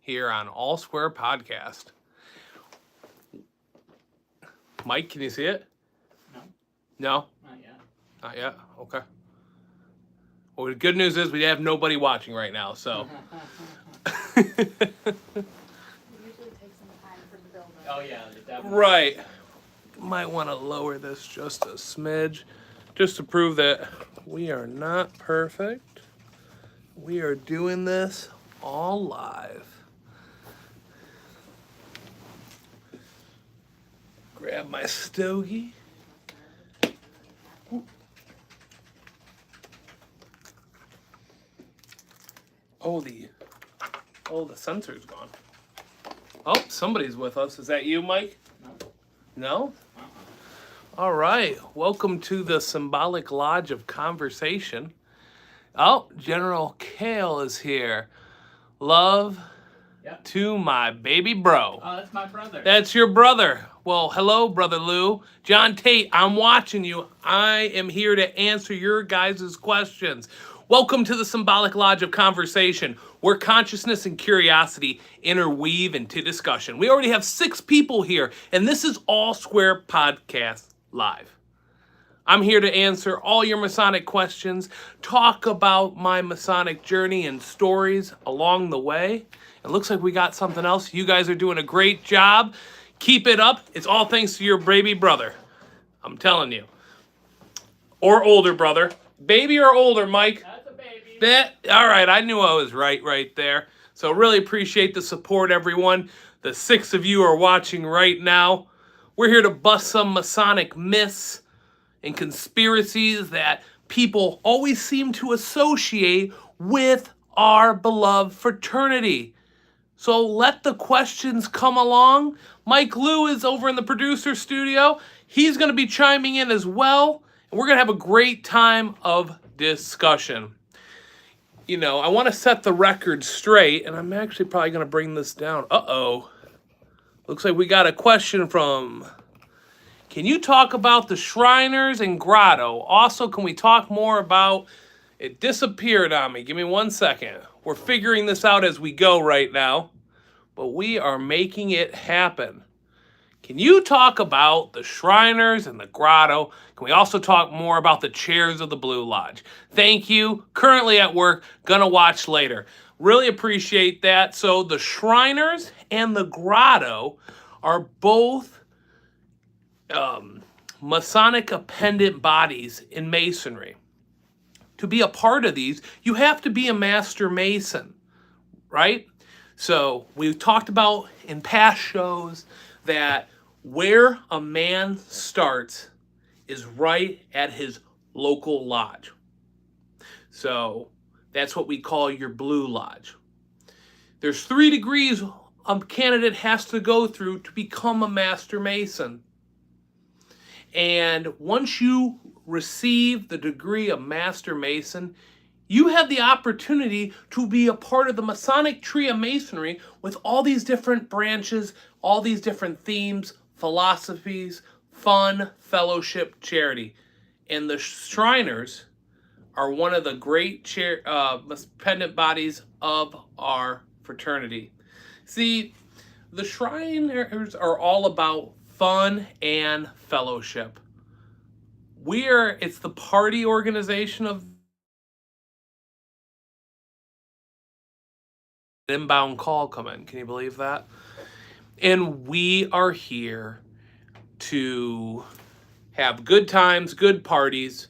here on All Square Podcast. Mike, can you see it? No. No? Not yet. Not yet? Okay. Well, the good news is we have nobody watching right now, so. It usually takes some time for the build-up. Oh yeah, definitely. Right. Might want to lower this just a smidge, just to prove that we are not perfect. We are doing this all live. Grab my stogie. Oh, the sensor's gone. Oh, somebody's with us. Is that you, Mike? No. No? All right. Welcome to the Symbolic Lodge of Conversation. Oh, General Kale is here. Love Yep. to my baby bro. Oh, that's my brother. That's your brother. Well, hello, Brother Lou. John Tate, I'm watching you. I am here to answer your guys' questions. Welcome to the Symbolic Lodge of Conversation, where consciousness and curiosity interweave into discussion. We already have 6 people here, and this is All Square Podcast Live. I'm here to answer all your Masonic questions, talk about my Masonic journey and stories along the way. It looks like we got something else. You guys are doing a great job. Keep it up. It's all thanks to your baby brother. I'm telling you. Or older brother. Baby or older, Mike? That's a baby. All right, I knew I was right there. So really appreciate the support, everyone. The 6 of you are watching right now. We're here to bust some Masonic myths and conspiracies that people always seem to associate with our beloved fraternity. So let the questions come along. Mike Lou is over in the producer studio. He's going to be chiming in as well. And we're going to have a great time of discussion. You know, I want to set the record straight, and I'm actually probably going to bring this down. Uh-oh. Looks like we got a question from... Can you talk about the Shriners and Grotto? Also, can we talk more about... It disappeared on me. Give me 1 second. We're figuring this out as we go right now, but we are making it happen. Can you talk about the Shriners and the Grotto? Can we also talk more about the chairs of the Blue Lodge? Thank you. Currently at work. Gonna watch later. Really appreciate that. So the Shriners and the Grotto are both Masonic appendant bodies in Masonry. To be a part of these, you have to be a Master Mason, right? So we've talked about in past shows that where a man starts is right at his local lodge. So that's what we call your Blue Lodge. There's 3 degrees a candidate has to go through to become a Master Mason. And once you receive the degree of Master Mason, you have the opportunity to be a part of the Masonic tree of Masonry with all these different branches, all these different themes, philosophies, fun, fellowship, charity. And the Shriners are one of the great pendant bodies of our fraternity. See, the Shriners are all about fun and fellowship. It's the party organization of inbound call come in. Can you believe that? And we are here to have good times, good parties.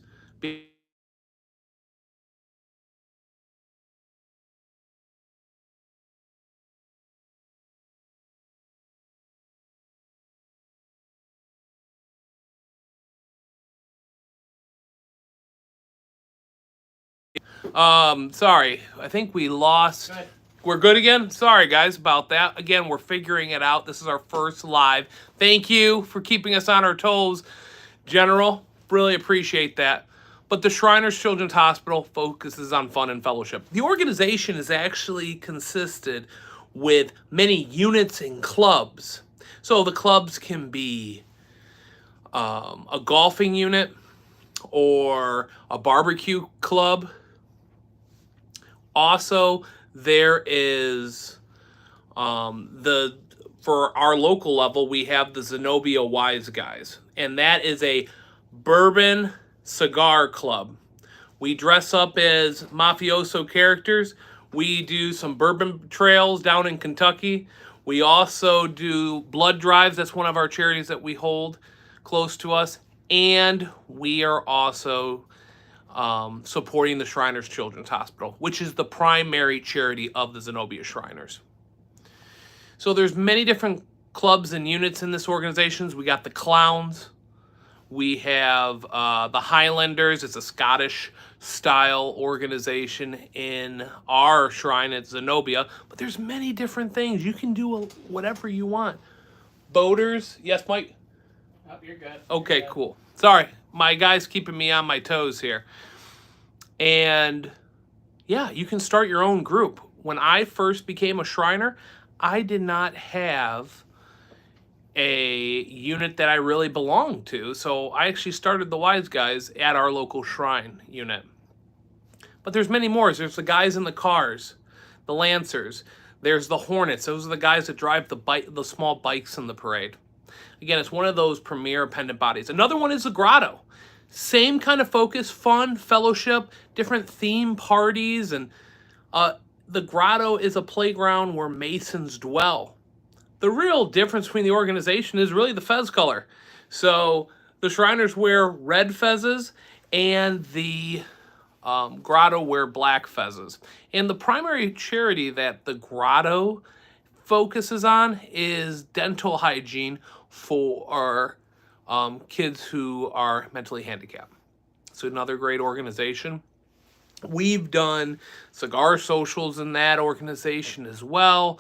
Sorry, I think we lost. Good. We're good again? Sorry, guys, about that. Again, we're figuring it out. This is our first live. Thank you for keeping us on our toes, General. Really appreciate that. But the Shriners Children's Hospital focuses on fun and fellowship. The organization is actually consisted with many units and clubs. So the clubs can be a golfing unit or a barbecue club. Also, there is For our local level, we have the Zenobia Wise Guys, and that is a bourbon cigar club. We dress up as mafioso characters. We do some bourbon trails down in Kentucky. We also do blood drives. That's one of our charities that we hold close to us. And we are also supporting the Shriners Children's Hospital, which is the primary charity of the Zenobia Shriners. So there's many different clubs and units in this organization. We got the Clowns. We have the Highlanders. It's a Scottish style organization in our shrine at Zenobia. But there's many different things. You can do whatever you want. Boaters. Yes, Mike? Oh, you're good. Okay, You're good. cool. Sorry. My guy's keeping me on my toes here. And yeah, you can start your own group. When I first became a Shriner, I did not have a unit that I really belonged to. So I actually started the Wise Guys at our local shrine unit. But there's many more. There's the guys in the cars, the Lancers. There's the Hornets. Those are the guys that drive the small bikes in the parade. Again, it's one of those premier appendant bodies. Another one is the Grotto. Same kind of focus, fun, fellowship, different theme parties. And the Grotto is a playground where Masons dwell. The real difference between the organization is really the fez color. So the Shriners wear red fezzes and the Grotto wear black fezzes. And the primary charity that the Grotto focuses on is dental hygiene for kids who are mentally handicapped. So another great organization. We've done cigar socials in that organization as well.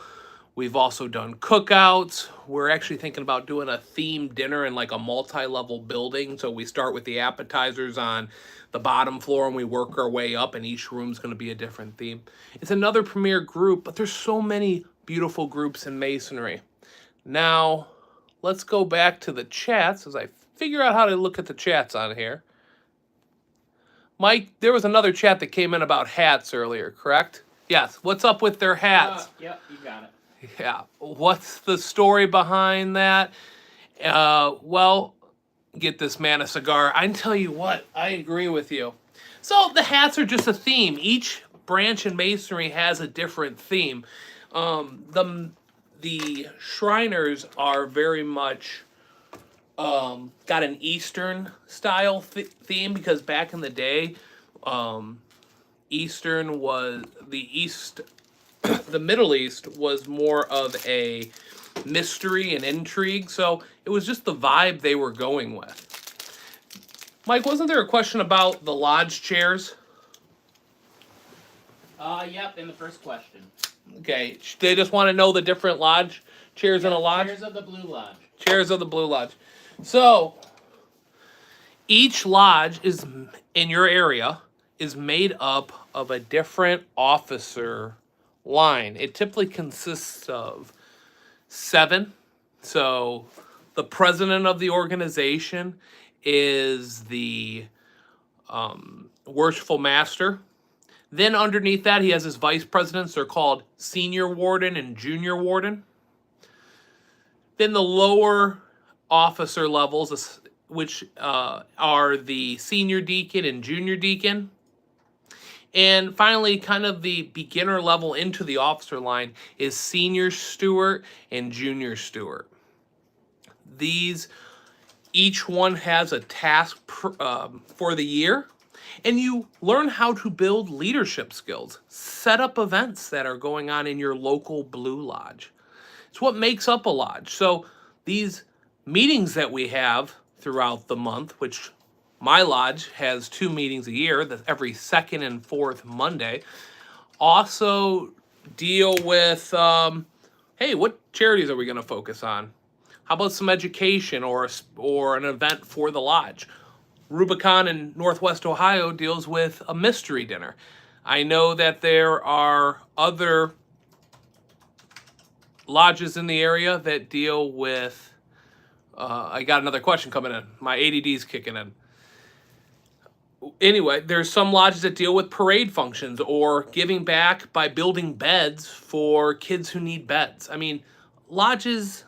We've also done cookouts. We're actually thinking about doing a themed dinner in like a multi-level building. So we start with the appetizers on the bottom floor and we work our way up, and each room's going to be a different theme. It's another premier group, but there's so many beautiful groups in Masonry. Now, let's go back to the chats as I figure out how to look at the chats on here. Mike, there was another chat that came in about hats earlier, correct? Yes. What's up with their hats? Yep, you got it. Yeah. What's the story behind that? Well, get this man a cigar. I tell you what, I agree with you. So the hats are just a theme. Each branch in Masonry has a different theme. The Shriners are very much got an Eastern style theme, because back in the day, Eastern was the Middle East was more of a mystery and intrigue, so it was just the vibe they were going with. Mike, wasn't there a question about the lodge chairs? Yep, in the first question. Okay, they just want to know the different lodge chairs in a lodge? Chairs of the Blue Lodge. Chairs of the Blue Lodge. So, each lodge is in your area is made up of a different officer line. It typically consists of 7. So, the president of the organization is the worshipful master. Then underneath that, he has his vice presidents. They're called senior warden and junior warden. Then the lower officer levels, which are the senior deacon and junior deacon. And finally, kind of the beginner level into the officer line is senior steward and junior steward. Each one has a task for the year, and you learn how to build leadership skills, set up events that are going on in your local Blue Lodge. It's what makes up a lodge. So these meetings that we have throughout the month, which my lodge has 2 meetings a year, every second and fourth Monday, also deal with, hey, what charities are we going to focus on? How about some education or an event for the lodge? Rubicon in Northwest Ohio deals with a mystery dinner. I know that there are other lodges in the area that deal with, I got another question coming in. My ADD's kicking in. anyway, there's some lodges that deal with parade functions or giving back by building beds for kids who need beds. I mean, lodges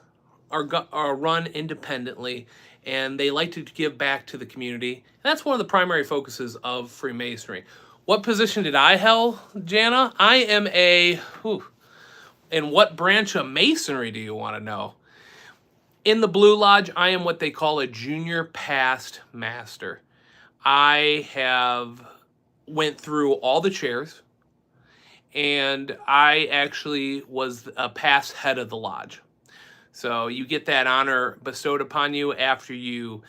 are run independently, and they like to give back to the community. And that's one of the primary focuses of Freemasonry. What position did I hold, Jana? I am in what branch of Masonry do you want to know? In the Blue Lodge, I am what they call a junior past master. I have went through all the chairs, and I actually was a past head of the lodge. So you get that honor bestowed upon you after you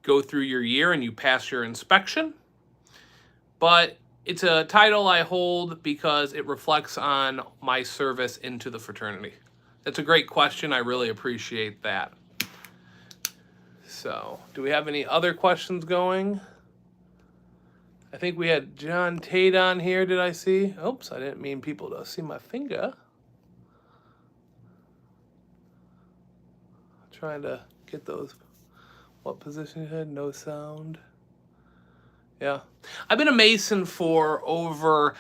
go through your year and you pass your inspection. But it's a title I hold because it reflects on my service into the fraternity. That's a great question. I really appreciate that. So, do we have any other questions going? I think we had John Tate on here, did I see? Oops, I didn't mean people to see my finger. Trying to get those. What position you had? No sound. Yeah. I've been a Mason for over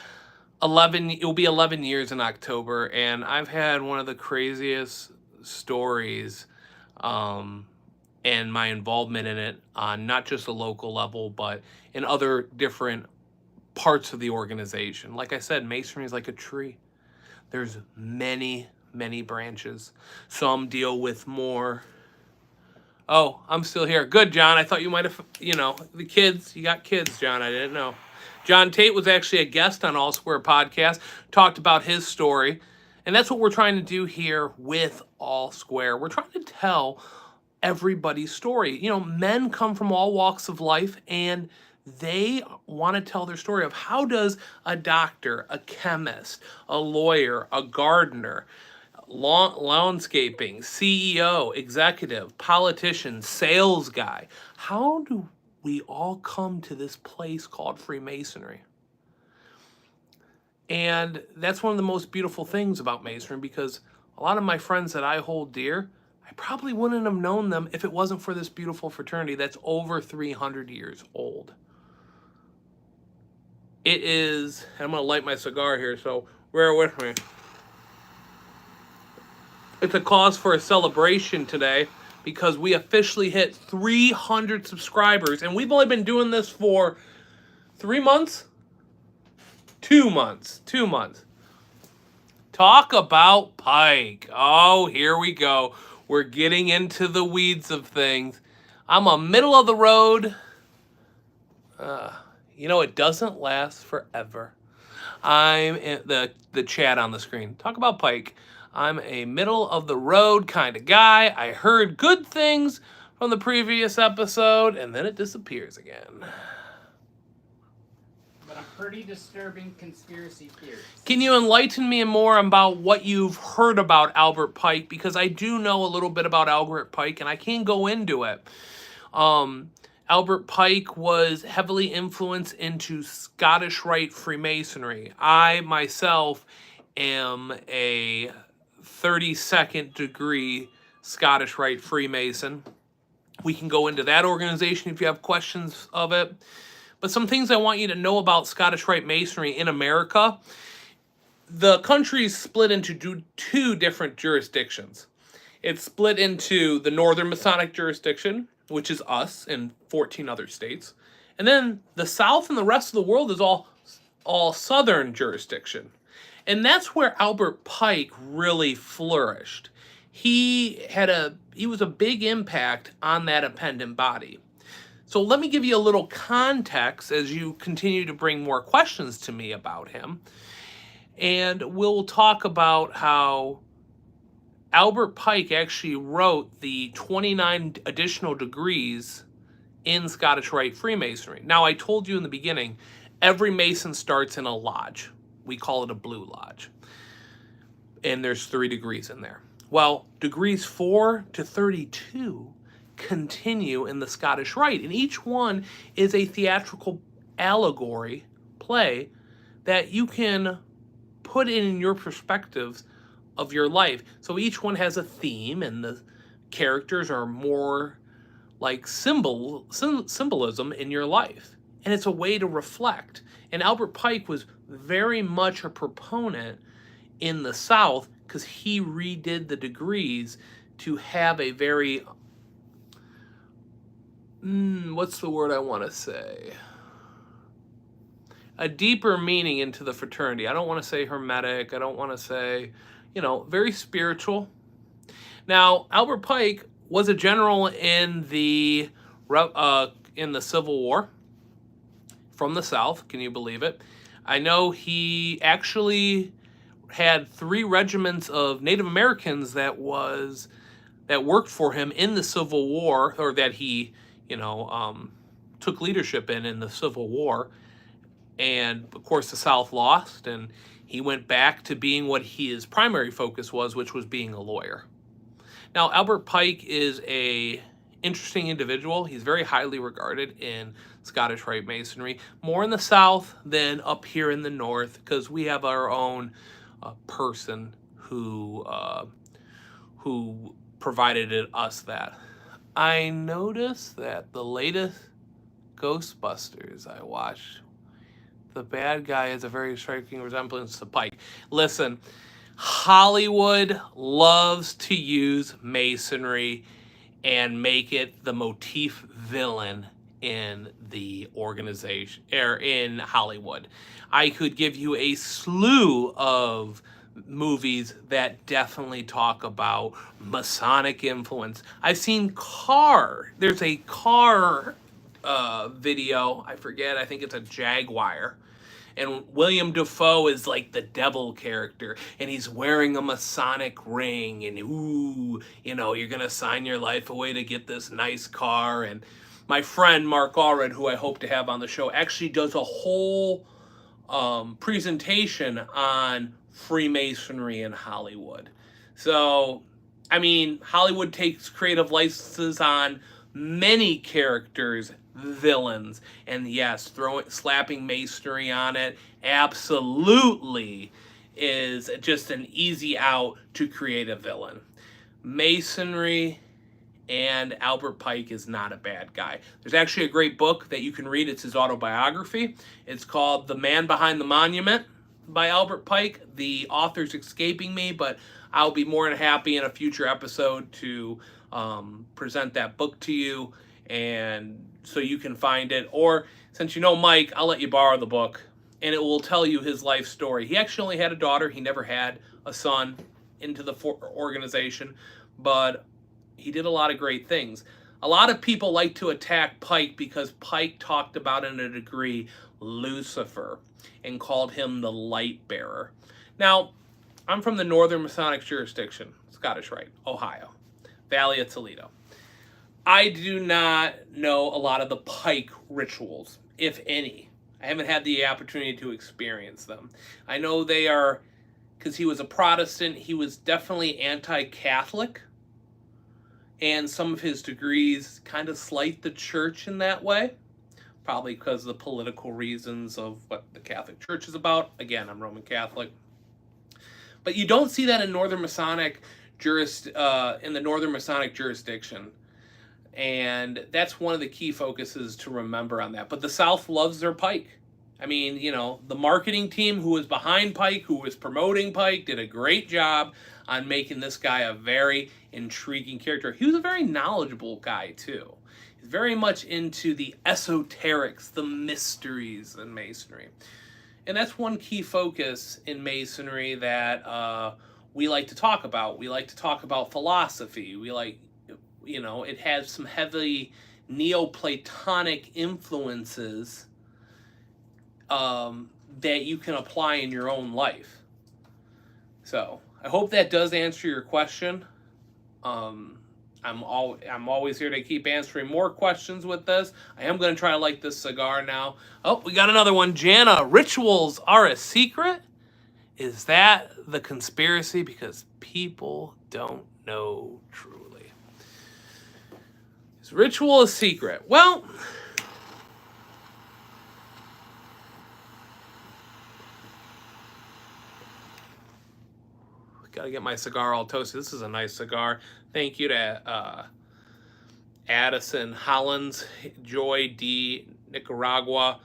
11, it will be 11 years in October, and I've had one of the craziest stories and my involvement in it on not just a local level, but in other different parts of the organization. Like I said, Masonry is like a tree. There's many, many branches. Some deal with more. Oh, I'm still here. Good, John. I thought you might have, the kids. You got kids, John. I didn't know. John Tate was actually a guest on All Square Podcast, talked about his story. And that's what we're trying to do here with All Square. We're trying to tell everybody's story. Men come from all walks of life, and they want to tell their story of how does a doctor, a chemist, a lawyer, a gardener, landscaping, CEO, executive, politician, sales guy, how do we all come to this place called Freemasonry? And that's one of the most beautiful things about Masonry, because a lot of my friends that I hold dear, I probably wouldn't have known them if it wasn't for this beautiful fraternity that's over 300 years old. It is, I'm going to light my cigar here, so bear with me. It's a cause for a celebration today because we officially hit 300 subscribers, and we've only been doing this for 3 months? 2 months. 2 months. Talk about Pike. Oh, here we go. We're getting into the weeds of things. I'm a middle of the road. It doesn't last forever. I'm in the chat on the screen. Talk about Pike. I'm a middle of the road kind of guy. I heard good things from the previous episode, and then it disappears again. But a pretty disturbing conspiracy theory. Can you enlighten me more about what you've heard about Albert Pike? Because I do know a little bit about Albert Pike, and I can go into it. Albert Pike was heavily influenced into Scottish Rite Freemasonry. I, myself, am a 32nd degree Scottish Rite Freemason. We can go into that organization if you have questions of it. But some things I want you to know about Scottish Rite Masonry in America. The country is split into two different jurisdictions. It's split into the Northern Masonic jurisdiction, which is us and 14 other states. And then the South and the rest of the world is all Southern jurisdiction. And that's where Albert Pike really flourished. He was a big impact on that appendant body. So let me give you a little context as you continue to bring more questions to me about him. And we'll talk about how Albert Pike actually wrote the 29 additional degrees in Scottish Rite Freemasonry. Now, I told you in the beginning, every Mason starts in a lodge. We call it a Blue Lodge. And there's 3 degrees in there. Well, degrees 4 to 32 continue in the Scottish Rite. And each one is a theatrical allegory play that you can put in your perspectives of your life. So each one has a theme, and the characters are more like symbolism in your life. and it's a way to reflect. And Albert Pike was very much a proponent in the South because he redid the degrees to have a very, what's the word I want to say? A deeper meaning into the fraternity. I don't want to say hermetic. I don't want to say, very spiritual. Now, Albert Pike was a general in the Civil War from the South. Can you believe it? I know he actually had 3 regiments of Native Americans that worked for him in the Civil War, or that he, took leadership in the Civil War. And of course, the South lost, and he went back to being what his primary focus was, which was being a lawyer. Now, Albert Pike is a interesting individual. He's very highly regarded in Scottish Rite Masonry, more in the South than up here in the North, because we have our own person who provided us that. I noticed that the latest Ghostbusters I watched, the bad guy has a very striking resemblance to Pike. Listen, Hollywood loves to use Masonry and make it the motif villain in the organization, or in Hollywood. I could give you a slew of movies that definitely talk about Masonic influence. I've seen there's a car video, I forget, I think it's a Jaguar. And William Dafoe is like the devil character, and he's wearing a Masonic ring, and you're gonna sign your life away to get this nice car. And my friend Mark Allred, who I hope to have on the show, actually does a whole presentation on Freemasonry in Hollywood. So, Hollywood takes creative licenses on many characters, villains, and yes, slapping Masonry on it absolutely is just an easy out to create a villain. Masonry and Albert Pike is not a bad guy. There's actually a great book that you can read. It's his autobiography. It's called The Man Behind the Monument by Albert Pike. The author's escaping me, but I'll be more than happy in a future episode to present that book to you, and so you can find it. Or since you know Mike, I'll let you borrow the book, and it will tell you his life story. He actually only had a daughter. He never had a son into the organization, but he did a lot of great things. A lot of people like to attack Pike because Pike talked about in a degree Lucifer and called him the light bearer. Now, I'm from the Northern Masonic jurisdiction, Scottish Rite, Ohio, Valley of Toledo. I do not know a lot of the Pike rituals, if any. I haven't had the opportunity to experience them. I know they are, because he was a Protestant, he was definitely anti-Catholic, and some of his degrees kind of slight the church in that way, probably because of the political reasons of what the Catholic Church is about. Again, I'm Roman Catholic. But you don't see that in Northern Masonic in the Northern Masonic jurisdiction. And that's one of the key focuses to remember on that. But the South loves their Pike. The marketing team who was behind Pike, who was promoting Pike, did a great job on making this guy a very intriguing character. He was a very knowledgeable guy, too. He's very much into the esoterics, the mysteries in Masonry. And that's one key focus in Masonry that we like to talk about. We like to talk about philosophy. It has some heavy Neoplatonic influences that you can apply in your own life. So I hope that does answer your question. I'm always here to keep answering more questions with this. I am going to try to light this cigar now. Oh, we got another one. Jana, rituals are a secret? Is that the conspiracy? Because people don't know truly. Is ritual a secret? Well, gotta get my cigar all toasted. This is a nice cigar. Thank you to Addison Hollins, Joy D. Nicaragua,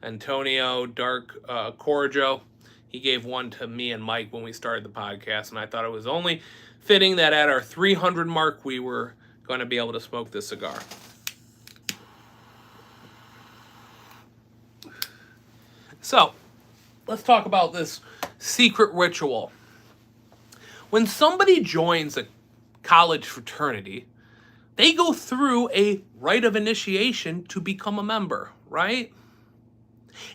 Antonio Dark Corjo. He gave one to me and Mike when we started the podcast, and I thought it was only fitting that at our 300 mark we were going to be able to smoke this cigar. So, let's talk about this secret ritual. When somebody joins a college fraternity, they go through a rite of initiation to become a member, right?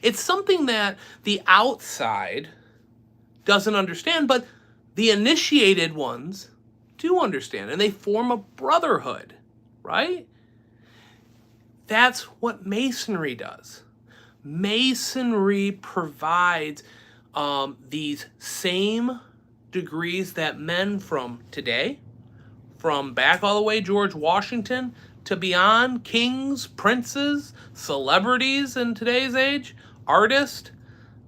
It's something that the outside doesn't understand, but the initiated ones do understand, and they form a brotherhood, right? That's what Masonry does. Masonry provides these same degrees that men from today, from back all the way George Washington to beyond, kings, princes, celebrities in today's age, artists,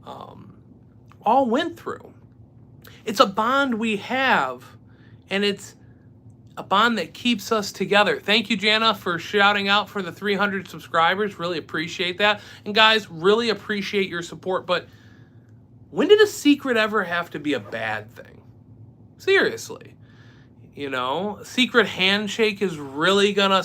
all went through. It's a bond we have, and it's a bond that keeps us together. Thank you, Jana, for shouting out for the 300 subscribers. Really appreciate that. And guys, really appreciate your support. But when did a secret ever have to be a bad thing? Seriously. You know, a secret handshake is really gonna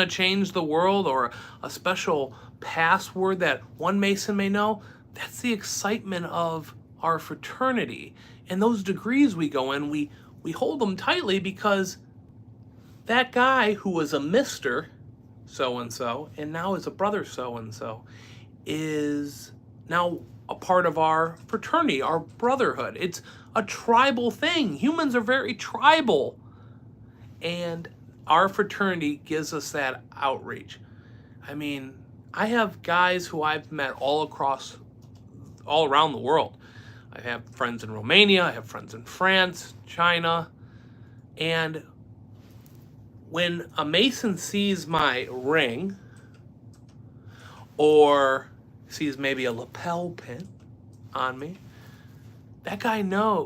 change the world, or a special password that one Mason may know. That's the excitement of our fraternity. And those degrees we go in, we hold them tightly because that guy who was a Mr. so-and-so and now is a brother so-and-so is now a part of our fraternity, our brotherhood. It's a tribal thing. Humans are very tribal. And our fraternity gives us that outreach. I mean, I have guys who I've met all around the world. I have friends in Romania, I have friends in France, China, and when a Mason sees my ring, or sees maybe a lapel pin on me, that guy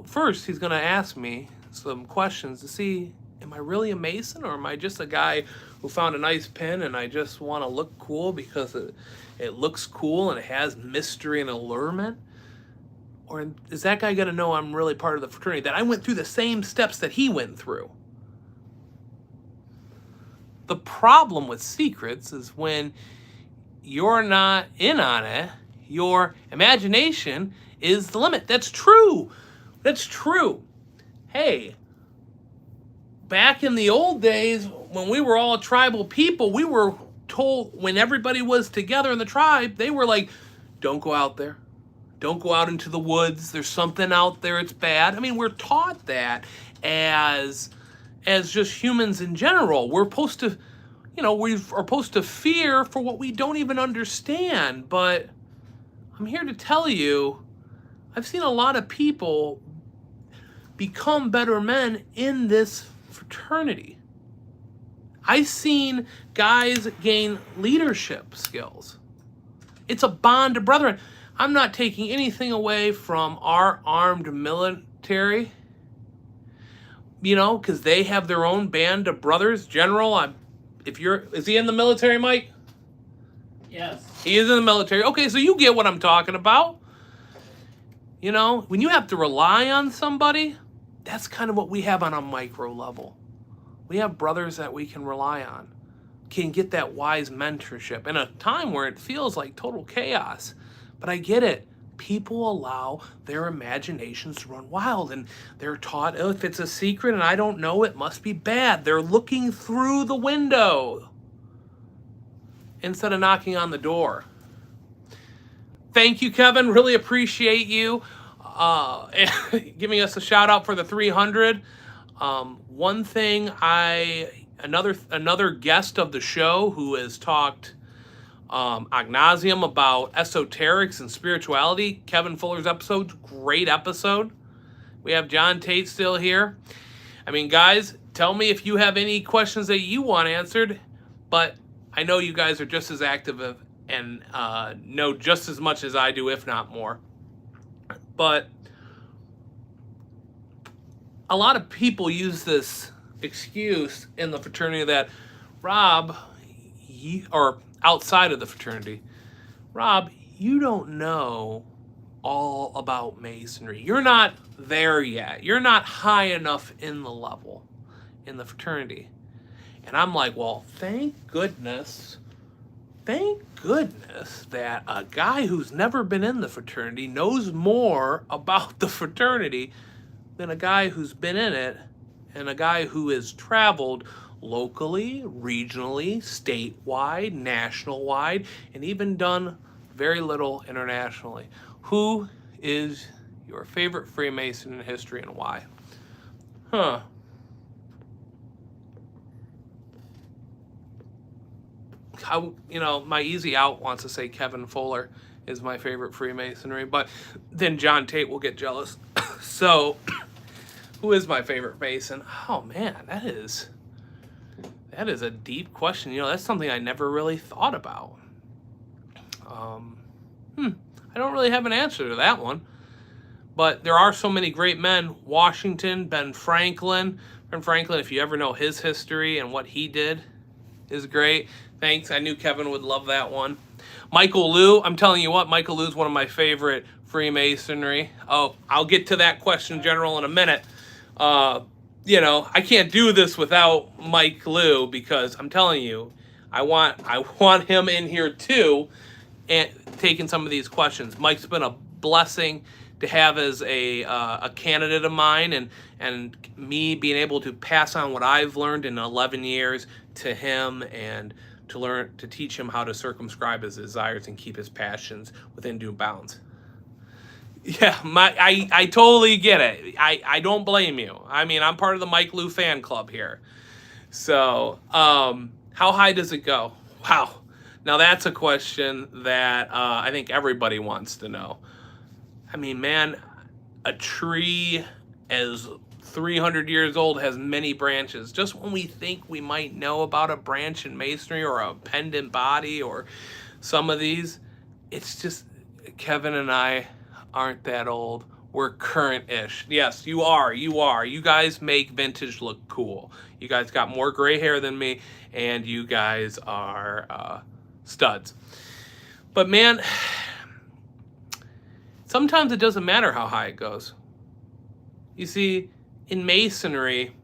first he's going to ask me some questions to see, am I really a Mason, or am I just a guy who found a nice pin and I just want to look cool because it looks cool and it has mystery and allurement? Or is that guy going to know I'm really part of the fraternity, that I went through the same steps that he went through? The problem with secrets is when you're not in on it, your imagination is the limit. That's true. That's true. Hey, back in the old days when we were all tribal people, we were told, when everybody was together in the tribe, they were like, don't go out there. Don't go out into the woods. There's something out there. It's bad. I mean, we're taught that as just humans in general. We're supposed to, we are supposed to fear for what we don't even understand. But I'm here to tell you, I've seen a lot of people become better men in this fraternity. I've seen guys gain leadership skills. It's a bond of brethren. I'm not taking anything away from our armed military, because they have their own band of brothers. General, is he in the military, Mike? Yes. He is in the military. Okay, so you get what I'm talking about. When you have to rely on somebody, that's kind of what we have on a micro level. We have brothers that we can rely on, can get that wise mentorship in a time where it feels like total chaos. But I get it. People allow their imaginations to run wild, and they're taught, if it's a secret and I don't know, it must be bad. They're looking through the window instead of knocking on the door. Thank you, Kevin. Really appreciate you giving us a shout out for the 300. One thing, another guest of the show who has talked ad nauseum about esoterics and spirituality, Kevin Fuller's episode, great episode. We have John Tate still here. I mean, guys, tell me if you have any questions that you want answered, but I know you guys are just as active and know just as much as I do, if not more. But a lot of people use this excuse in the fraternity that, Rob, or outside of the fraternity. Rob, you don't know all about Masonry. You're not there yet. You're not high enough in the level in the fraternity. And I'm like, well, thank goodness that a guy who's never been in the fraternity knows more about the fraternity than a guy who's been in it and a guy who has traveled locally, regionally, statewide, national-wide, and even done very little internationally. Who is your favorite Freemason in history and why? Huh. My easy out wants to say Kevin Fuller is my favorite Freemasonry, but then John Tate will get jealous. So, who is my favorite Mason? Oh man, that is a deep question. That's something I never really thought about. I don't really have an answer to that one. But there are so many great men. Washington, Ben Franklin. Ben Franklin, if you ever know his history and what he did, is great. Thanks. I knew Kevin would love that one. Michael Liu. I'm telling you what, Michael Liu is one of my favorite Freemasonry. Oh, I'll get to that question, General, in a minute. I can't do this without Mike Liu because I'm telling you, I want him in here too, and taking some of these questions. Mike's been a blessing to have as a candidate of mine, and me being able to pass on what I've learned in 11 years to him, and to teach him how to circumscribe his desires and keep his passions within due bounds. Yeah, I totally get it. I don't blame you. I mean, I'm part of the Mike Liu fan club here. So, how high does it go? Wow. Now that's a question that I think everybody wants to know. I mean, man, a tree as 300 years old has many branches. Just when we think we might know about a branch in Masonry or a pendant body or some of these, it's just Kevin and I aren't that old. We're current-ish. Yes, you are. You guys make vintage look cool. You guys got more gray hair than me, and you guys are studs. But man, sometimes it doesn't matter how high it goes. You see, in Masonry,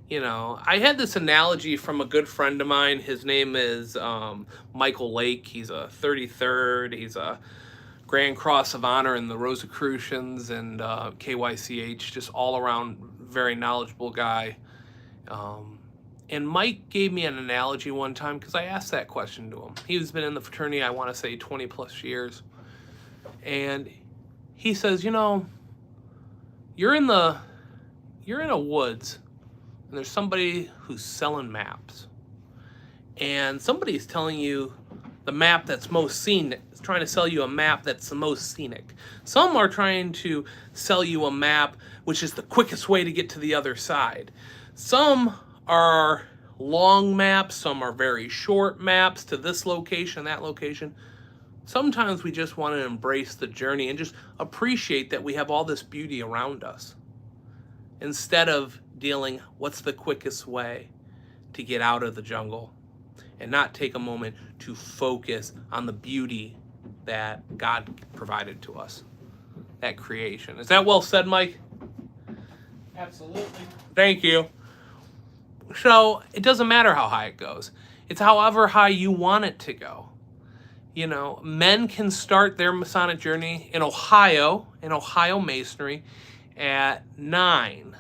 I had this analogy from a good friend of mine. His name is Michael Lake. He's a 33rd. He's a Grand Cross of Honor in the Rosicrucians and KYCH, just all around very knowledgeable guy. And Mike gave me an analogy one time because I asked that question to him. He's been in the fraternity, I want to say 20 plus years. And he says, you're in a woods and there's somebody who's selling maps. And somebody's telling you the map that's most scenic, trying to sell you a map that's the most scenic. Some are trying to sell you a map which is the quickest way to get to the other side. Some are long maps, some are very short maps to this location, that location. Sometimes we just want to embrace the journey and just appreciate that we have all this beauty around us, instead of dealing what's the quickest way to get out of the jungle, and not take a moment to focus on the beauty that God provided to us, that creation. Is that well said, Mike? Absolutely. Thank you. So it doesn't matter how high it goes. It's however high you want it to go. Men can start their Masonic journey in Ohio Masonry at 19.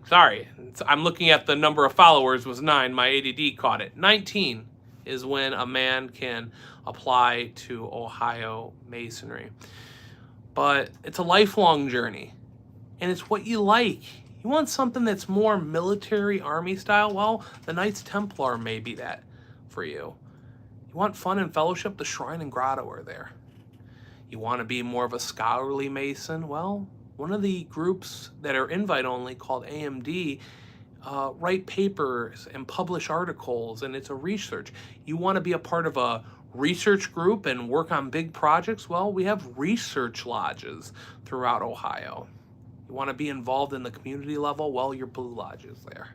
Sorry, I'm looking at the number of followers was 9. My ADD caught it. 19 is when a man can apply to Ohio Masonry. But it's a lifelong journey, and it's what you like. You want something that's more military, army style? Well, the Knights Templar may be that for you. You want fun and fellowship? The Shrine and Grotto are there. You want to be more of a scholarly Mason? Well, one of the groups that are invite only called AMD write papers and publish articles, and it's a research. You want to be a part of a research group and work on big projects? Well, we have research lodges throughout Ohio. You want to be involved in the community level? Well, your Blue Lodge is there.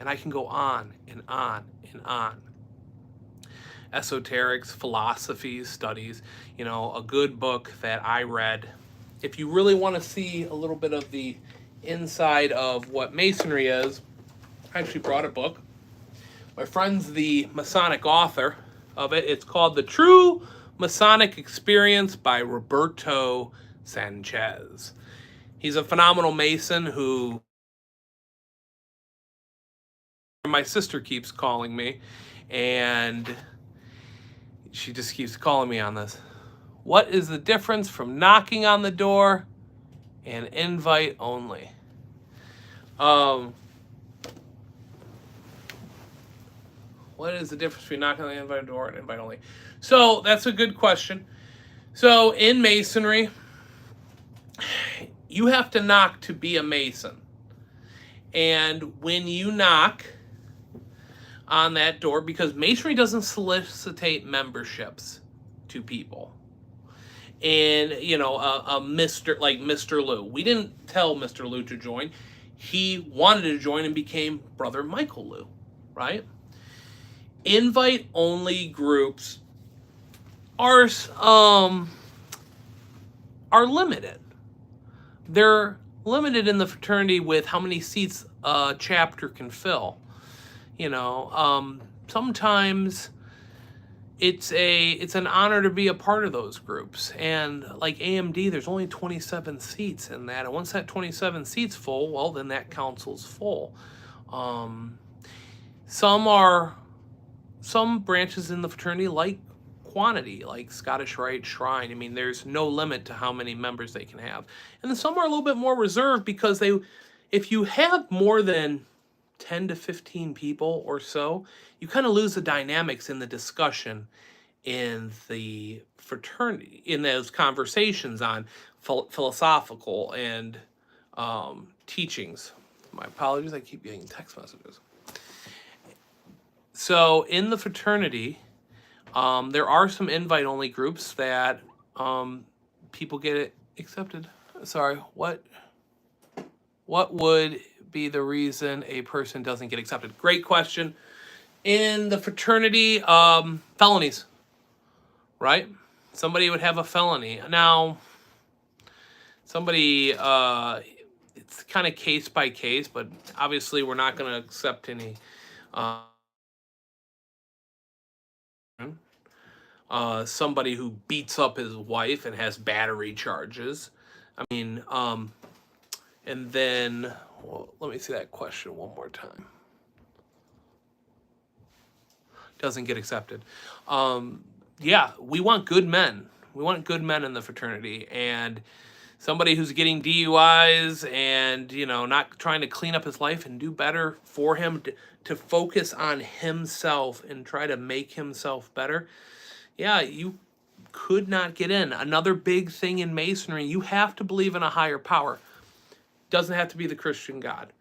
And I can go on and on and on. Esoterics, philosophies, studies, a good book that I read. If you really want to see a little bit of the inside of what Masonry is, I actually brought a book. My friend's the Masonic author of it. It's called The True Masonic Experience by Roberto Sanchez. He's a phenomenal Mason who my sister keeps calling me, and she just keeps calling me on this. What is the difference from knocking on the door and invite only? What is the difference between knocking on the invite door and invite only? So that's a good question. So in Masonry, you have to knock to be a Mason. And when you knock on that door, because Masonry doesn't solicitate memberships to people. And, a Mr. Lou. We didn't tell Mr. Lou to join. He wanted to join and became Brother Michael Lou, right? Invite-only groups are limited. They're limited in the fraternity with how many seats a chapter can fill. Sometimes it's an honor to be a part of those groups. And like AMD, there's only 27 seats in that. And once that 27 seats full, well, then that council's full. Some branches in the fraternity like quantity, like Scottish Rite Shrine. I mean, there's no limit to how many members they can have. And then some are a little bit more reserved because if you have more than 10 to 15 people or so, you kind of lose the dynamics in the discussion in the fraternity, in those conversations on philosophical and teachings. My apologies, I keep getting text messages. So in the fraternity, there are some invite-only groups that people get accepted. Sorry, what would be the reason a person doesn't get accepted? Great question. In the fraternity, felonies, right? Somebody would have a felony. Now, somebody, it's kind of case by case, but obviously we're not going to accept any somebody who beats up his wife and has battery charges. I mean, and then, well, let me see that question one more time. Doesn't get accepted. Yeah, we want good men. We want good men in the fraternity. And somebody who's getting DUIs and, not trying to clean up his life and do better for him, to focus on himself and try to make himself better. Yeah, you could not get in. Another big thing in Masonry, you have to believe in a higher power. Doesn't have to be the Christian God.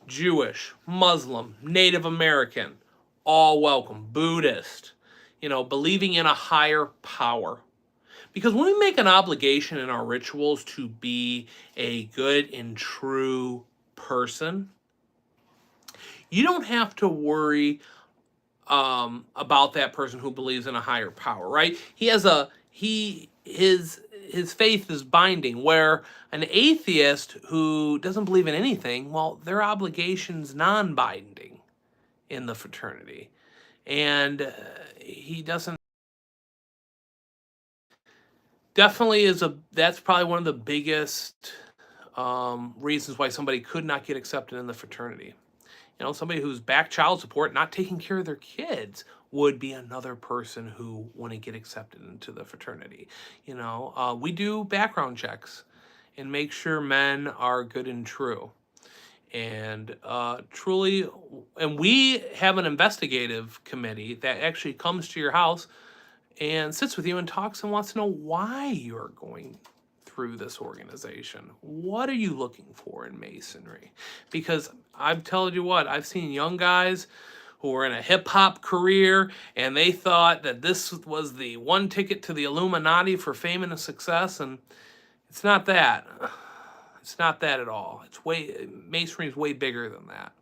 Jewish, Muslim, Native American, all welcome. Buddhist, believing in a higher power. Because when we make an obligation in our rituals to be a good and true person, you don't have to worry about that person who believes in a higher power, right? His faith is binding, where an atheist who doesn't believe in anything, well, their obligation's non-binding in the fraternity. And he doesn't, definitely that's probably one of the biggest reasons why somebody could not get accepted in the fraternity. Somebody who's back child support, not taking care of their kids, would be another person who wouldn't get accepted into the fraternity. We do background checks and make sure men are good and true. And we have an investigative committee that actually comes to your house and sits with you and talks and wants to know why you're going through this organization. What are you looking for in Masonry? Because I've told you what, I've seen young guys who were in a hip-hop career and they thought that this was the one ticket to the Illuminati for fame and success, and it's not that. It's not that at all. Masonry is way bigger than that.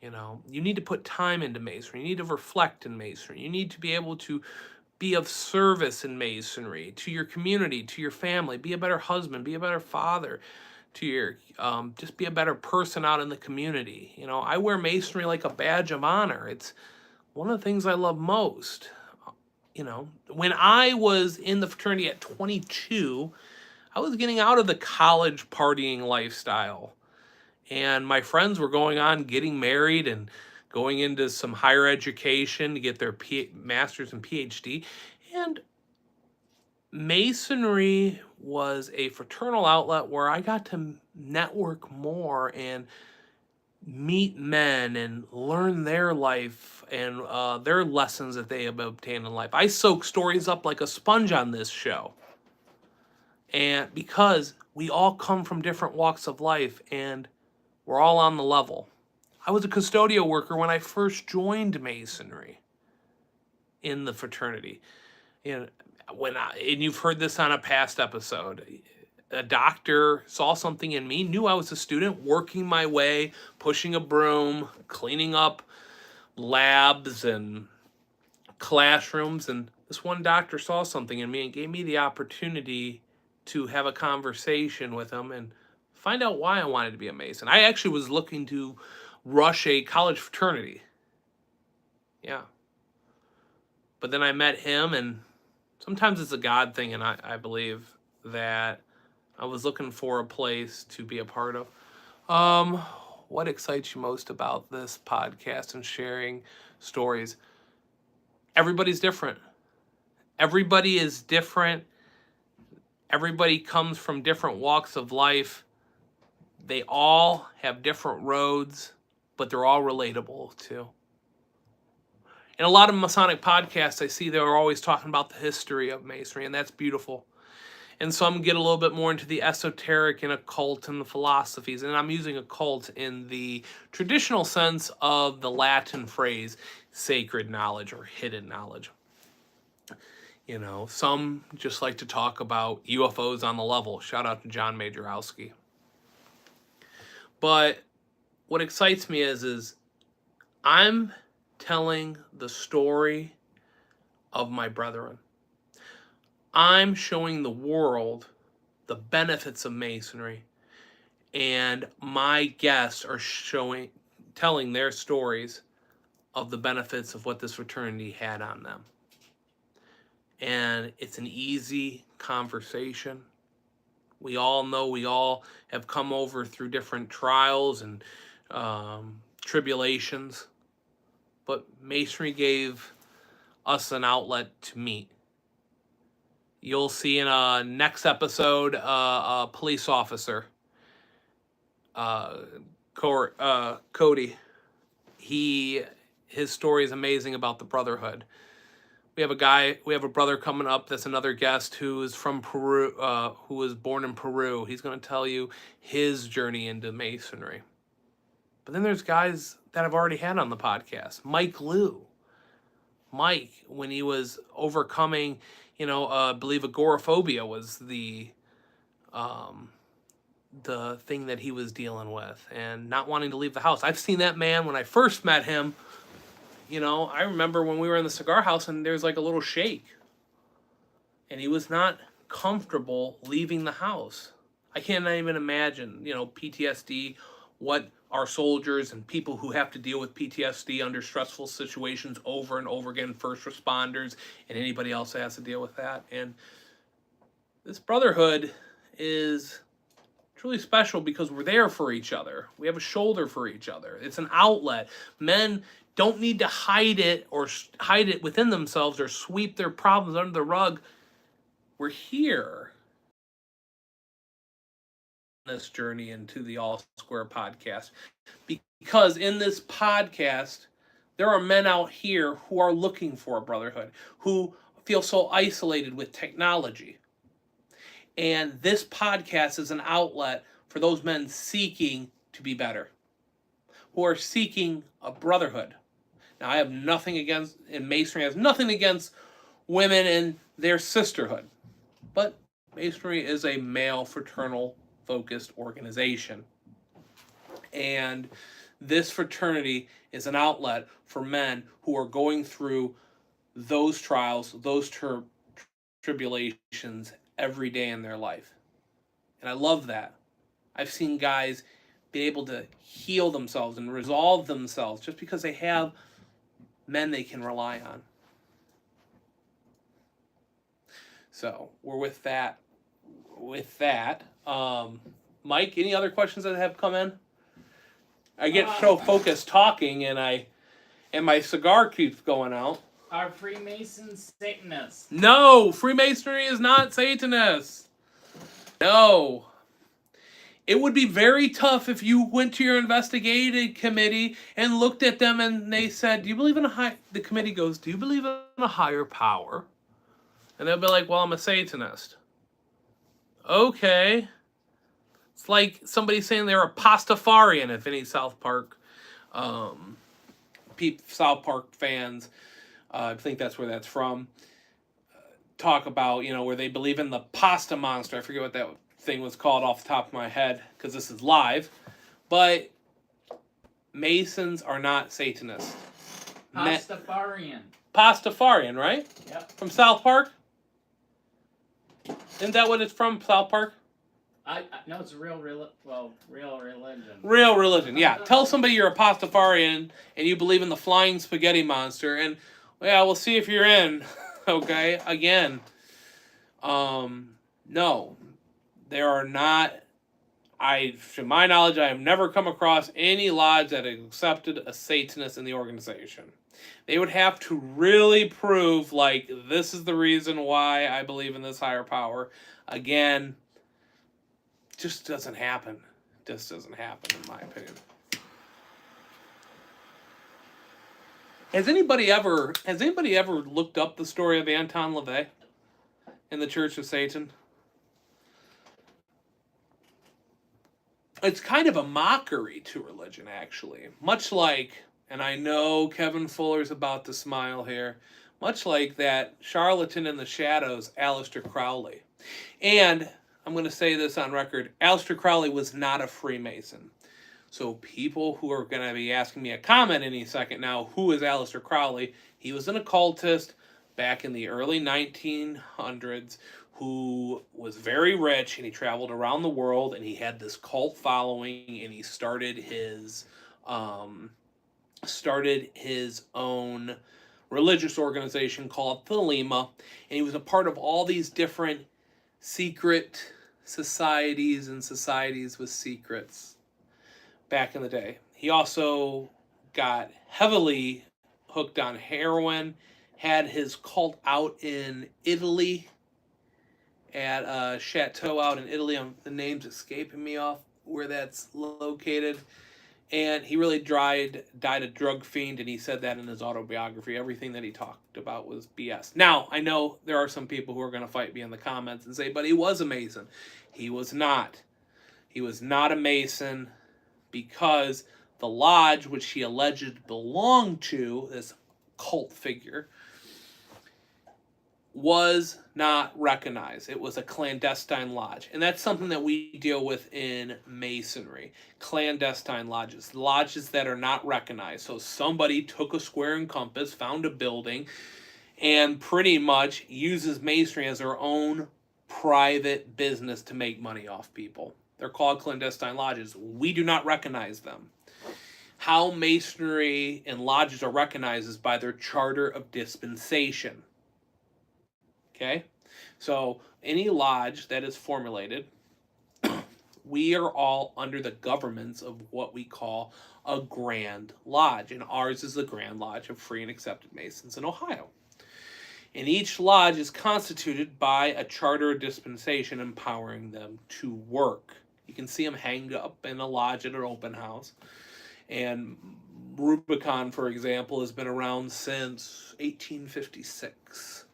You know, you need to put time into Masonry. You need to reflect in Masonry. You need to be able to be of service in Masonry to your community, to your family. Be a better husband, be a better father, to your just be a better person out in the community. You know, I wear Masonry like a badge of honor. It's one of the things I love most. You know, when I was in the fraternity at 22, I was getting out of the college partying lifestyle. And my friends were going on getting married and going into some higher education to get their master's and PhD. And Masonry was a fraternal outlet where I got to network more and meet men and learn their life and their lessons that they have obtained in life. I soak stories up like a sponge on this show. And because we all come from different walks of life and we're all on the level. I was a custodial worker when I first joined Masonry in the fraternity. And and you've heard this on a past episode. A doctor saw something in me, knew I was a student, working my way, pushing a broom, cleaning up labs and classrooms. And this one doctor saw something in me and gave me the opportunity to have a conversation with him and find out why I wanted to be a Mason. I actually was looking to rush a college fraternity. Yeah. But then I met him, and sometimes it's a God thing, and I believe that I was looking for a place to be a part of. What excites you most about this podcast and sharing stories? Everybody's different. Everybody is different. Everybody comes from different walks of life. They all have different roads, but they're all relatable too. In a lot of Masonic podcasts, I see they're always talking about the history of Masonry, and that's beautiful. And some get a little bit more into the esoteric and occult and the philosophies, and I'm using occult in the traditional sense of the Latin phrase sacred knowledge or hidden knowledge. You know, some just like to talk about UFOs on the level. Shout out to John Majorowski. But what excites me is I'm telling the story of my brethren. I'm showing the world the benefits of Masonry, and my guests are telling their stories of the benefits of what this fraternity had on them. And it's an easy conversation. We all know we all have come over through different trials and tribulations, but Masonry gave us an outlet to meet. You'll see in a next episode a police officer, Cody. His story is amazing about the brotherhood. We have a brother coming up that's another guest who is from Peru, who was born in Peru. He's going to tell you his journey into Masonry. But then there's guys that I've already had on the podcast. Mike Liu. Mike, when he was overcoming, I believe agoraphobia was the thing that he was dealing with and not wanting to leave the house. I've seen that man when I first met him. I remember when we were in the cigar house and there's like a little shake. And he was not comfortable leaving the house. I can't even imagine, PTSD, what our soldiers and people who have to deal with PTSD under stressful situations over and over again, first responders and anybody else that has to deal with that. And this brotherhood is truly special because we're there for each other. We have a shoulder for each other. It's an outlet. Men don't need to hide it within themselves or sweep their problems under the rug. We're here on this journey into the All Square podcast because in this podcast, there are men out here who are looking for a brotherhood, who feel so isolated with technology. And this podcast is an outlet for those men seeking to be better, who are seeking a brotherhood. Now, I have nothing against, and Masonry has nothing against women and their sisterhood. But Masonry is a male fraternal focused organization. And This fraternity is an outlet for men who are going through those trials, those tribulations every day in their life. And I love that. I've seen guys be able to heal themselves and resolve themselves just because they have men they can rely on. So we're with that. Mike, any other questions that have come in? I get so focused talking, and my cigar keeps going out. Are Freemasons Satanists? No, Freemasonry is not Satanist. No. It would be very tough if you went to your investigative committee and looked at them and they said, "Do you believe in the committee goes, "Do you believe in a higher power?" And they'll be like, "Well, I'm a Satanist." Okay. It's like somebody saying they're a Pastafarian, if any South Park fans, I think that's where that's from, talk about, where they believe in the pasta monster. I forget what that thing was called off the top of my head, because this is live. But Masons are not Satanists. Pastafarian, right? Yep. From South Park? Isn't that what it's from, South Park? No, it's real religion. Real religion, yeah. Tell somebody you're a Pastafarian and you believe in the flying spaghetti monster, and we'll see if you're in. Okay, again, no, there are not. To my knowledge, I have never come across any lodge that accepted a Satanist in the organization. They would have to really prove, like, this is the reason why I believe in this higher power. Again, just doesn't happen. Just doesn't happen, in my opinion. Has anybody ever looked up the story of Anton LaVey in the Church of Satan? It's kind of a mockery to religion, actually. Much like, and I know Kevin Fuller's about to smile here, much like that charlatan in the shadows, Aleister Crowley. And I'm going to say this on record, Aleister Crowley was not a Freemason. So people who are going to be asking me a comment any second now, who is Aleister Crowley? He was an occultist back in the early 1900s who was very rich, and he traveled around the world, and he had this cult following, and he started his own religious organization called Thelema, and he was a part of all these different secret societies and societies with secrets back in the day. He also got heavily hooked on heroin, had his cult out in Italy, at a chateau out in Italy. The name's escaping me off where that's located. And he really died a drug fiend, and he said that in his autobiography. Everything that he talked about was BS. Now, I know there are some people who are going to fight me in the comments and say, but he was a Mason. He was not. He was not a Mason because the lodge, which he alleged belonged to, this cult figure, was not recognized. It was a clandestine lodge. And that's something that we deal with in Masonry. Clandestine lodges. Lodges that are not recognized. So somebody took a square and compass, found a building, and pretty much uses Masonry as their own private business to make money off people. They're called clandestine lodges. We do not recognize them. How Masonry and lodges are recognized is by their charter of dispensation. Okay, so any lodge that is formulated, we are all under the governments of what we call a Grand Lodge, and ours is the Grand Lodge of Free and Accepted Masons in Ohio. And each lodge is constituted by a charter of dispensation empowering them to work. You can see them hanged up in a lodge at an open house. And Rubicon, for example, has been around since 1856.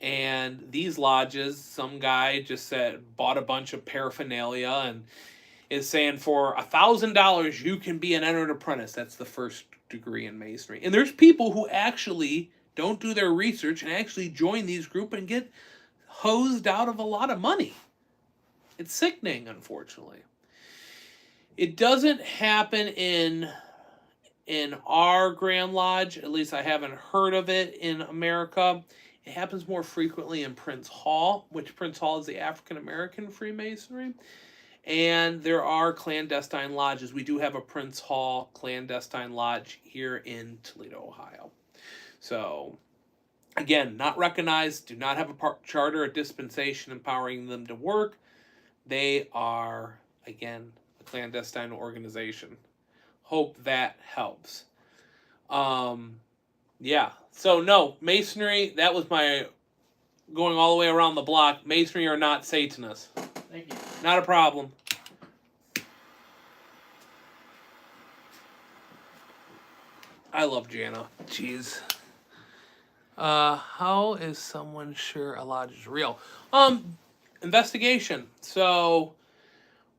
And these lodges, some guy just bought a bunch of paraphernalia and is saying for $1,000 you can be an entered apprentice. That's the first degree in Masonry. And there's people who actually don't do their research and actually join these groups and get hosed out of a lot of money. It's sickening, unfortunately. It doesn't happen in our Grand Lodge. At least I haven't heard of it in America. It happens more frequently in Prince Hall, which Prince Hall is the African American Freemasonry. And there are clandestine lodges. We do have a Prince Hall clandestine lodge here in Toledo, Ohio. So, again, not recognized, do not have a charter or dispensation empowering them to work. They are, again, a clandestine organization. Hope that helps. Yeah. So, no, Masonry, that was my going all the way around the block. Masonry are not Satanists. Thank you. Not a problem. I love Jana. Jeez. How is someone sure a lodge is real? Investigation. So,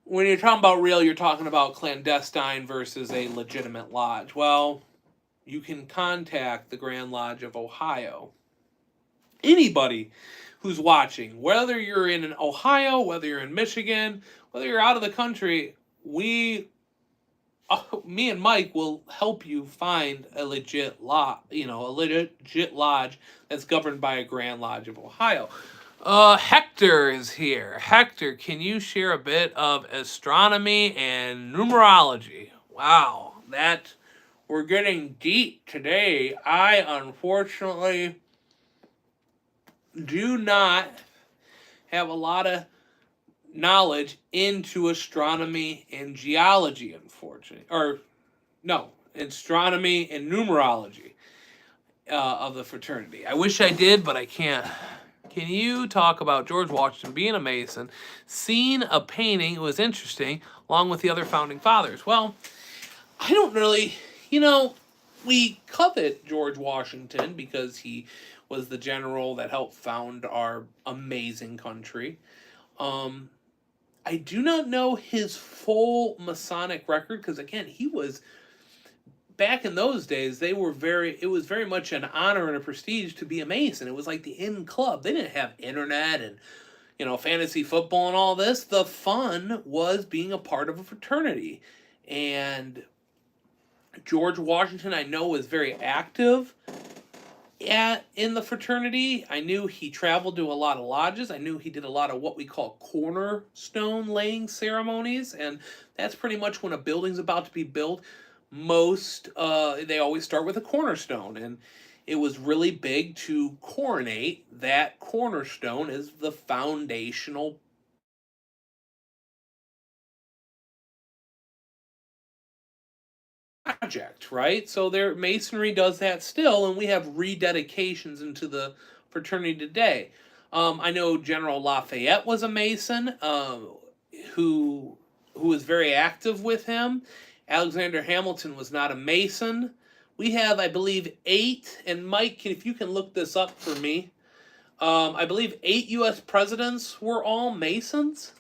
when you're talking about real, you're talking about clandestine versus a legitimate lodge. Well, you can contact the Grand Lodge of Ohio. Anybody who's watching, whether you're in Ohio, whether you're in Michigan, whether you're out of the country, me and Mike will help you find a legit lodge, that's governed by a Grand Lodge of Ohio. Hector is here. Hector, can you share a bit of astronomy and numerology? Wow, we're getting deep today. I unfortunately do not have a lot of knowledge into astronomy and geology, unfortunately. Astronomy and numerology of the fraternity. I wish I did, but I can't. Can you talk about George Washington being a Mason, seeing a painting? It was interesting, along with the other founding fathers. Well, I don't really, we covet George Washington because he was the general that helped found our amazing country. I do not know his full Masonic record because, again, he was, back in those days, it was very much an honor and a prestige to be a Mason. It was like the in club. They didn't have internet and, fantasy football and all this. The fun was being a part of a fraternity. And George Washington, I know, was very active in the fraternity. I knew he traveled to a lot of lodges. I knew he did a lot of what we call cornerstone laying ceremonies, and that's pretty much when a building's about to be built. They always start with a cornerstone, and it was really big to coronate that cornerstone as the foundational project, right? So Masonry does that still, and we have rededications into the fraternity today. I know General Lafayette was a Mason, who was very active with him. Alexander Hamilton was not a Mason. We have, I believe, 8, and Mike, if you can look this up for me, I believe 8 U.S. presidents were all Masons.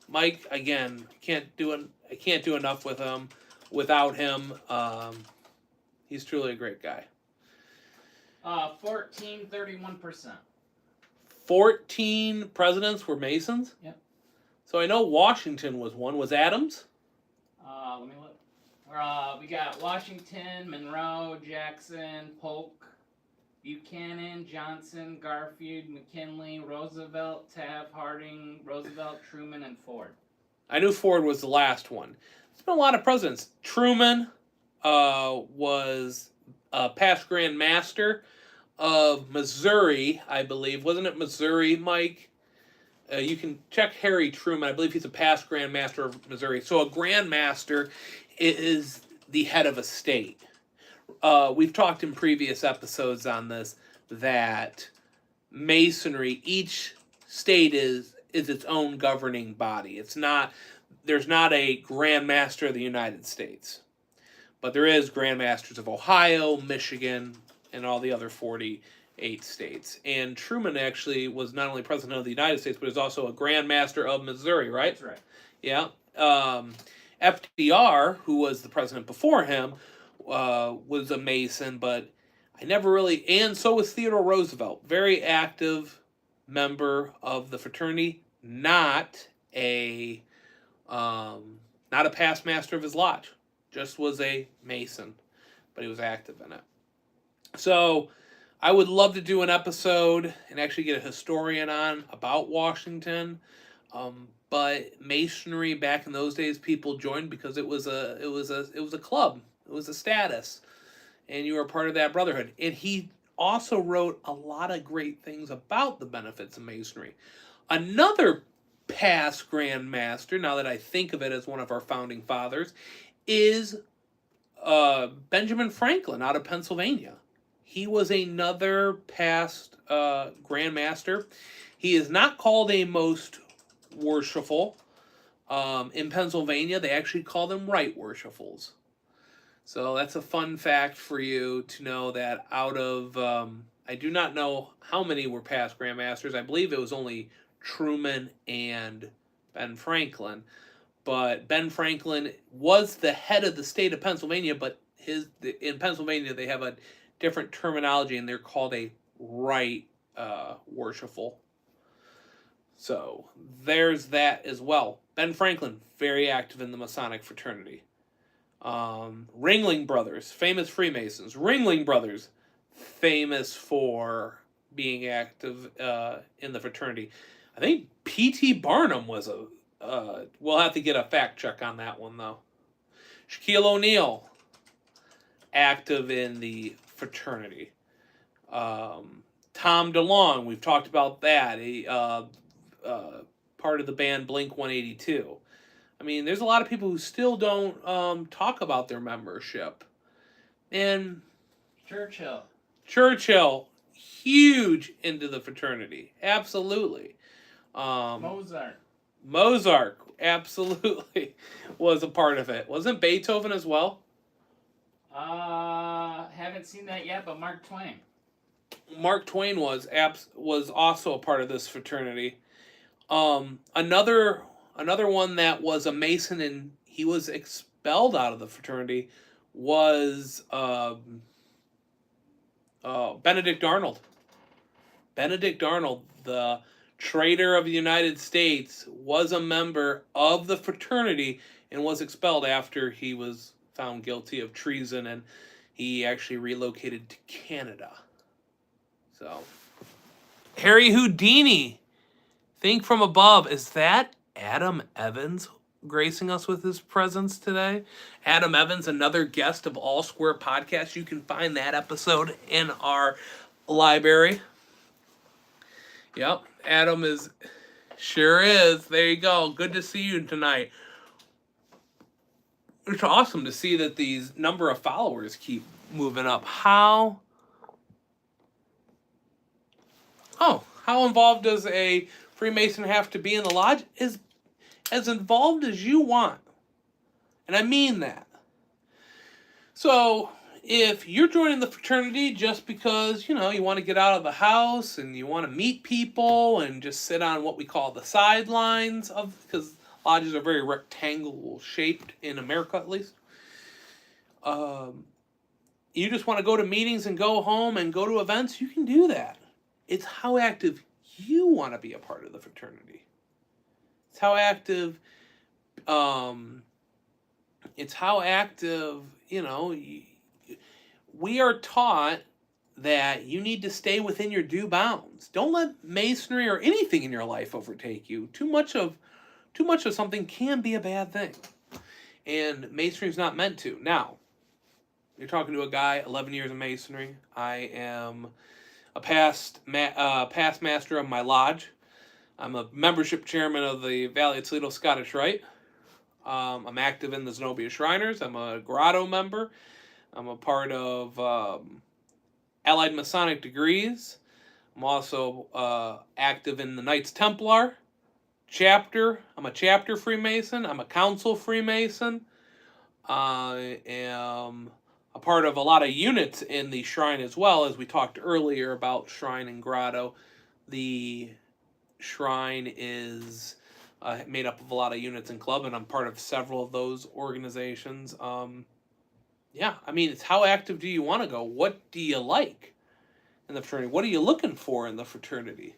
Mike, again, I can't do enough with him. Without him, he's truly a great guy. 31%. 14 presidents were Masons? Yep. So I know Washington was one. Was Adams? Let me look. We got Washington, Monroe, Jackson, Polk, Buchanan, Johnson, Garfield, McKinley, Roosevelt, Taft, Harding, Truman, and Ford. I knew Ford was the last one. There's been a lot of presidents. Truman was a past Grand Master of Missouri, I believe. Wasn't it Missouri, Mike? You can check Harry Truman. I believe he's a past Grand Master of Missouri. So a Grand Master is the head of a state. We've talked in previous episodes on this that Masonry, each state is its own governing body. There's not a Grand Master of the United States, but there is Grand Masters of Ohio, Michigan, and all the other 48 states. And Truman actually was not only president of the United States, but is also a Grand Master of Missouri, right? That's right. Yeah. FDR, who was the president before him, was a Mason, but I never really, and so was Theodore Roosevelt, very active member of the fraternity, not a Not a past master of his lodge, just was a Mason, but he was active in it. So I would love to do an episode and actually get a historian on about Washington. But Masonry back in those days, people joined because it was a club, it was a status, and you were part of that brotherhood. And he also wrote a lot of great things about the benefits of Masonry. Another past Grand Master, now that I think of it as one of our founding fathers, is Benjamin Franklin out of Pennsylvania. He was another past Grand Master. He is not called a most worshipful. In Pennsylvania, they actually call them right worshipfuls. So that's a fun fact for you to know that out of, I do not know how many were past Grand Masters. I believe it was only Truman and Ben Franklin. But Ben Franklin was the head of the state of Pennsylvania, but in Pennsylvania they have a different terminology, and they're called a right worshipful. So there's that as well. Ben Franklin, very active in the Masonic fraternity. Ringling Brothers, famous Freemasons. Ringling Brothers, famous for being active in the fraternity. I think P.T. Barnum was we'll have to get a fact check on that one, though. Shaquille O'Neal, active in the fraternity. Tom DeLonge, we've talked about that. Part of the band Blink-182. I mean, there's a lot of people who still don't talk about their membership. And Churchill, huge into the fraternity. Absolutely. Mozart, absolutely, was a part of it. Wasn't Beethoven as well? Haven't seen that yet, but Mark Twain. Mark Twain was also a part of this fraternity. Another one that was a Mason and he was expelled out of the fraternity was Benedict Arnold. Benedict Arnold, the traitor of the United States, was a member of the fraternity and was expelled after he was found guilty of treason, and he actually relocated to Canada. So, Harry Houdini, think from above. Is that Adam Evans gracing us with his presence today? Adam Evans, another guest of All Square Podcast. You can find that episode in our library. Yep, Adam sure is. There you go. Good to see you tonight. It's awesome to see that these number of followers keep moving up. How involved does a Freemason have to be in the lodge? As involved as you want. And I mean that. So, if you're joining the fraternity just because, you want to get out of the house and you want to meet people and just sit on what we call the sidelines because lodges are very rectangle shaped in America, at least. You just want to go to meetings and go home and go to events, you can do that. It's how active you want to be a part of the fraternity. It's how active, we are taught that you need to stay within your due bounds. Don't let Masonry or anything in your life overtake you. Too much of something can be a bad thing. And Masonry is not meant to. Now, you're talking to a guy, 11 years of Masonry. I am a past master of my lodge. I'm a membership chairman of the Valley of Toledo Scottish Rite. I'm active in the Zenobia Shriners. I'm a Grotto member. I'm a part of Allied Masonic Degrees. I'm also active in the Knights Templar chapter. I'm a chapter Freemason. I'm a council Freemason. I am a part of a lot of units in the shrine as well, as we talked earlier about shrine and grotto. The shrine is made up of a lot of units and club, and I'm part of several of those organizations. It's how active do you want to go? What do you like in the fraternity? What are you looking for in the fraternity?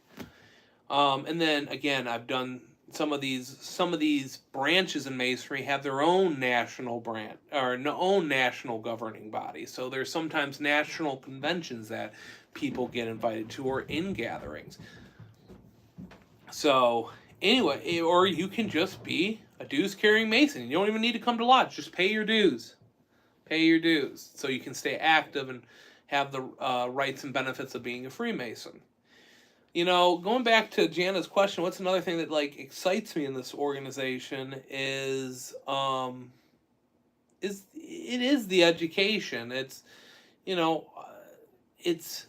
And then, again, I've done some of these branches in Masonry have their own national brand or own national governing body. So there's sometimes national conventions that people get invited to or in gatherings. So anyway, or you can just be a dues carrying Mason. You don't even need to come to lodge. Just pay your dues. Pay your dues so you can stay active and have the rights and benefits of being a Freemason. You know, going back to Jana's question, what's another thing that like excites me in this organization is the education. It's, you know, it's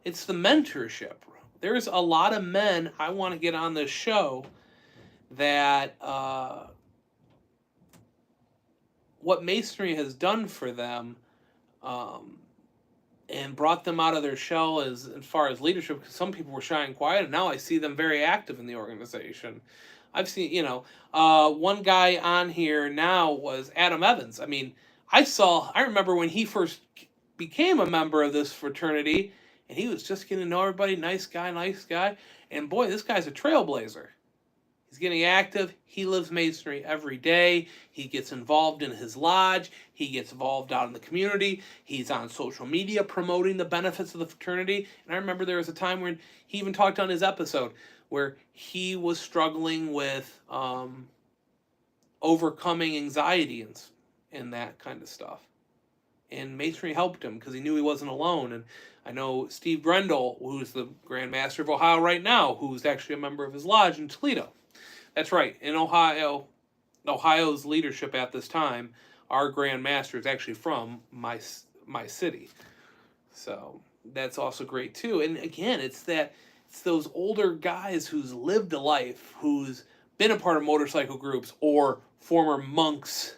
the mentorship. There's a lot of men I want to get on this show that what Masonry has done for them and brought them out of their shell as far as leadership, because some people were shy and quiet, and now I see them very active in the organization. I've seen, you know, one guy on here now was Adam Evans. I mean, I remember when he first became a member of this fraternity, and he was just getting to know everybody, nice guy, and boy, this guy's a trailblazer. He's getting active. He lives Masonry every day. He gets involved in his lodge. He gets involved out in the community. He's on social media promoting the benefits of the fraternity. And I remember there was a time when he even talked on his episode where he was struggling with overcoming anxiety and that kind of stuff. And Masonry helped him because he knew he wasn't alone. And I know Steve Grendel, who's the Grand Master of Ohio right now, who's actually a member of his lodge in Toledo. That's right. In Ohio, Ohio's leadership at this time, our Grand Master is actually from my city. So that's also great too. And again, it's those older guys who's lived a life, who's been a part of motorcycle groups or former monks.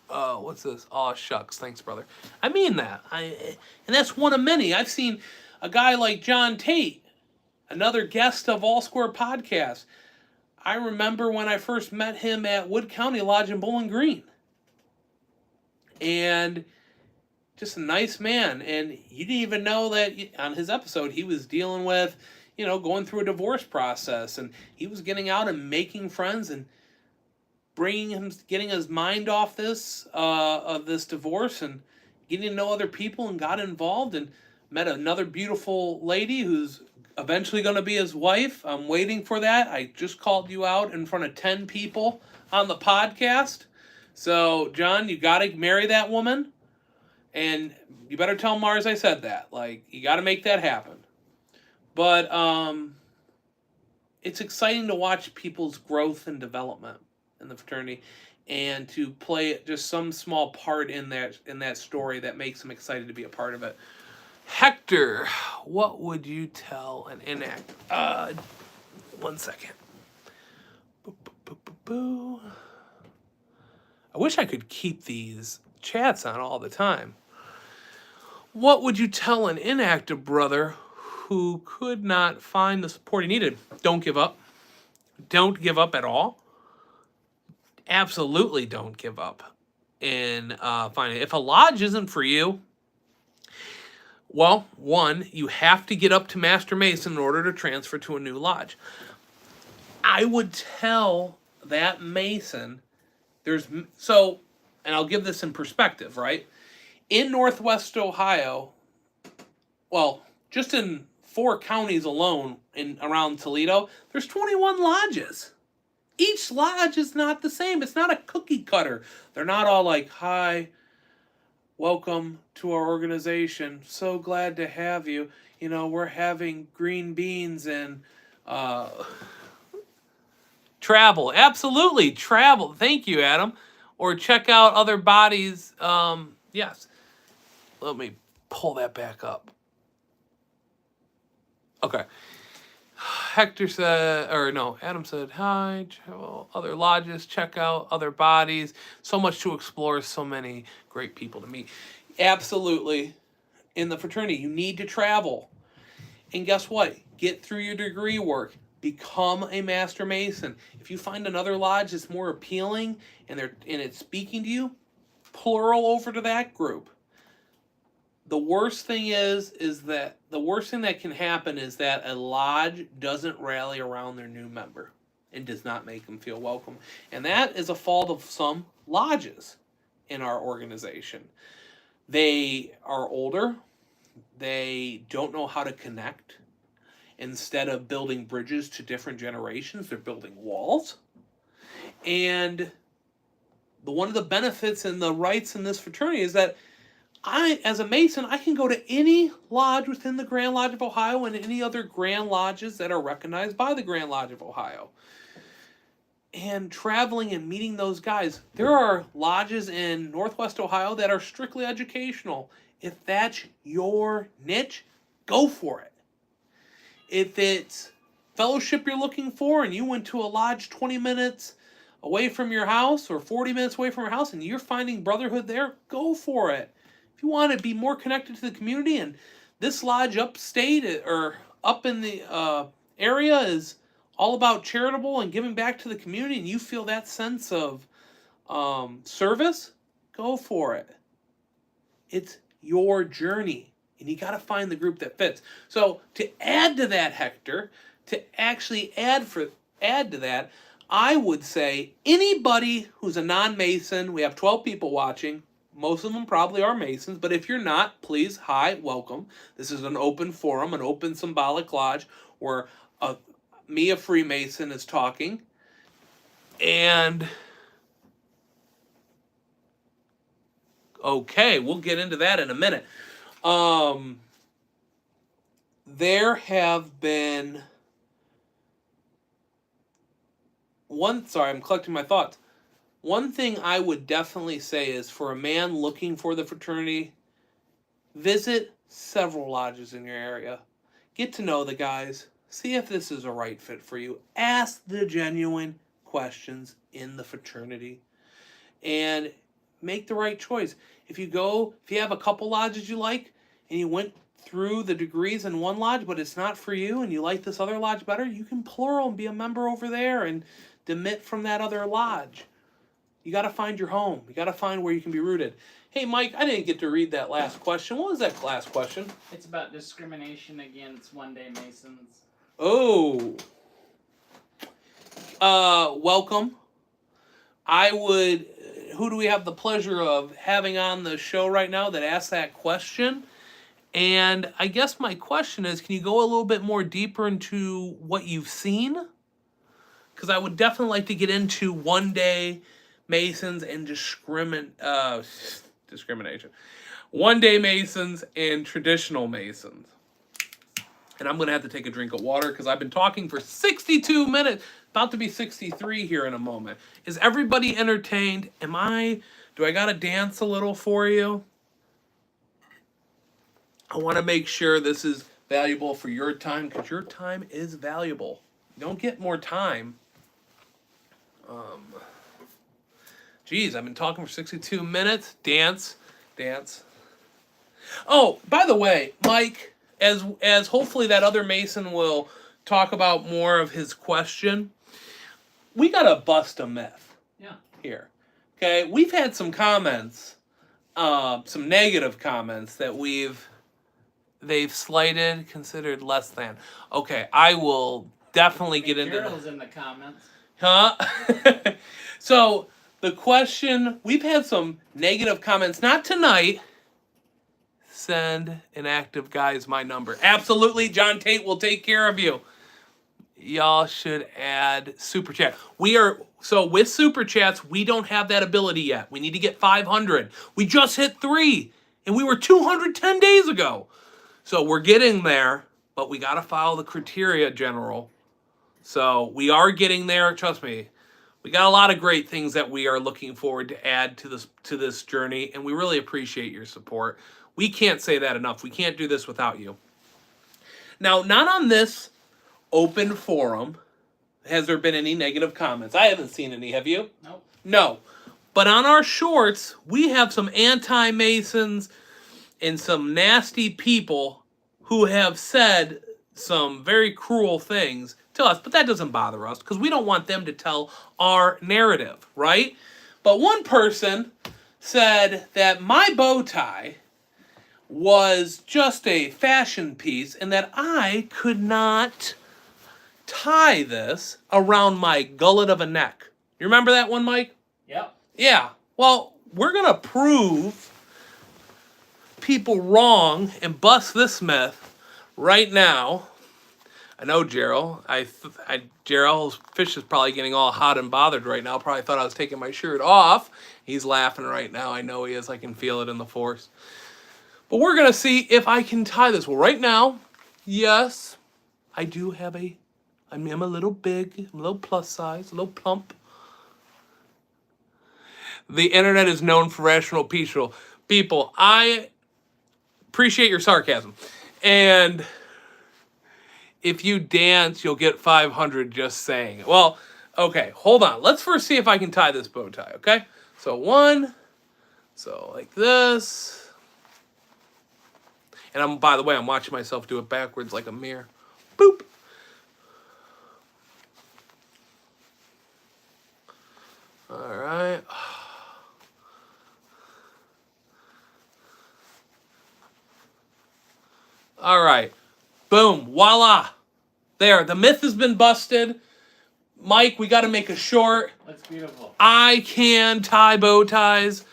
What's this? Oh, shucks. Thanks, brother. I mean that. And that's one of many. I've seen a guy like John Tate, another guest of All Square Podcast. I remember when I first met him at Wood County Lodge in Bowling Green. And just a nice man. And you didn't even know that on his episode he was dealing with, you know, going through a divorce process. And he was getting out and making friends and getting his mind off of this divorce and getting to know other people, and got involved and met another beautiful lady who's eventually going to be his wife. I'm waiting for that. I just called you out in front of 10 people on the podcast. So, John, you got to marry that woman. And you better tell Mars I said that. Like, you got to make that happen. But it's exciting to watch people's growth and development in the fraternity, and to play just some small part in that story that makes them excited to be a part of it. Hector, what would you tell an inactive? 1 second. I wish I could keep these chats on all the time. What would you tell an inactive brother who could not find the support he needed? Don't give up. Don't give up at all. Absolutely don't give up in finding it. If a lodge isn't for you, well, one, you have to get up to Master Mason in order to transfer to a new lodge. I would tell that Mason, and I'll give this in perspective, right? In Northwest Ohio, well, just in 4 counties alone around Toledo, there's 21 lodges. Each lodge is not the same. It's not a cookie cutter. They're not all like, hi, welcome to our organization. So glad to have you. You know, we're having green beans and travel. Absolutely, travel. Thank you, Adam. Or check out other bodies. Yes. Let me pull that back up. Okay. Hector said, Adam said, hi, other lodges, check out other bodies. So much to explore, so many great people to meet. Absolutely. In the fraternity, you need to travel. And guess what? Get through your degree work. Become a Master Mason. If you find another lodge that's more appealing and it's speaking to you, plural over to that group. The worst thing that can happen is that a lodge doesn't rally around their new member. and does not make them feel welcome. And that is a fault of some lodges in our organization. They are older. They don't know how to connect. Instead of building bridges to different generations, they're building walls. And one of the benefits and the rights in this fraternity is that I, as a Mason, I can go to any lodge within the Grand Lodge of Ohio and any other Grand Lodges that are recognized by the Grand Lodge of Ohio. And traveling and meeting those guys. There are lodges in Northwest Ohio that are strictly educational. If that's your niche, go for it. If it's fellowship you're looking for and you went to a lodge 20 minutes away from your house or 40 minutes away from your house and you're finding brotherhood there, go for it. If you want to be more connected to the community, and this lodge upstate or up in the area is all about charitable and giving back to the community, and you feel that sense of service, go for it. It's your journey, and you got to find the group that fits. So to add to that, Hector, to actually add to that, I would say anybody who's a non-Mason, we have 12 people watching, most of them probably are Masons, but if you're not, please, hi, welcome. This is an open forum, an open symbolic lodge where me, a Freemason, is talking. And okay, we'll get into that in a minute. There have been I'm collecting my thoughts. One thing I would definitely say is for a man looking for the fraternity, visit several lodges in your area. Get to know the guys. See if this is a right fit for you. Ask the genuine questions in the fraternity. And make the right choice. If you have a couple lodges you like, and you went through the degrees in one lodge, but it's not for you, and you like this other lodge better, you can plural and be a member over there and demit from that other lodge. You got to find your home. You got to find where you can be rooted. Hey, Mike, I didn't get to read that last question. What was that last question? It's about discrimination against one-day Masons. Oh. Welcome. Who do we have the pleasure of having on the show right now that asked that question? And I guess my question is, can you go a little bit more deeper into what you've seen? Because I would definitely like to get into one-day Masons and discrimination. One-day Masons and traditional Masons. And I'm going to have to take a drink of water because I've been talking for 62 minutes. About to be 63 here in a moment. Is everybody entertained? Do I got to dance a little for you? I want to make sure this is valuable for your time because your time is valuable. You don't get more time. Geez, I've been talking for 62 minutes. Dance. Oh, by the way, Mike, as hopefully that other Mason will talk about more of his question, we got to bust a myth. Yeah. Here. Okay, we've had some comments, some negative comments that they've slighted, considered less than. Okay, I will definitely get into that. Daryl's in the comments. Huh? So, the question, we've had some negative comments, not tonight. Send an active guys my number. Absolutely, John Tate will take care of you. Y'all should add Super Chat. So with Super Chats, we don't have that ability yet. We need to get 500. We just hit 3, and we were 210 days ago. So we're getting there, but we got to follow the criteria, General. So we are getting there, trust me. We got a lot of great things that we are looking forward to add to this journey, and we really appreciate your support. We can't say that enough. We can't do this without you. Now, not on this open forum has there been any negative comments. I haven't seen any, have you? Nope. No. But on our shorts, we have some anti-Masons and some nasty people who have said some very cruel things to us, but that doesn't bother us because we don't want them to tell our narrative, right? But one person said that my bow tie was just a fashion piece and that I could not tie this around my gullet of a neck. You remember that one, Mike? Yep. Yeah. Well, we're going to prove people wrong and bust this myth right now. I know Gerald. Gerald's fish is probably getting all hot and bothered right now. Probably thought I was taking my shirt off. He's laughing right now. I know he is. I can feel it in the force. But we're going to see if I can tie this. Well, right now, yes, I do have I'm a little big, a little plus size, a little plump. The internet is known for rational people. I appreciate your sarcasm. And if you dance, you'll get 500 just saying it. Well, okay, hold on. Let's first see if I can tie this bow tie, okay? So like this. And by the way, I'm watching myself do it backwards like a mirror. Boop. All right. All right. Boom. Voila. There. The myth has been busted. Mike, we got to make a short. That's beautiful. I can tie bow ties.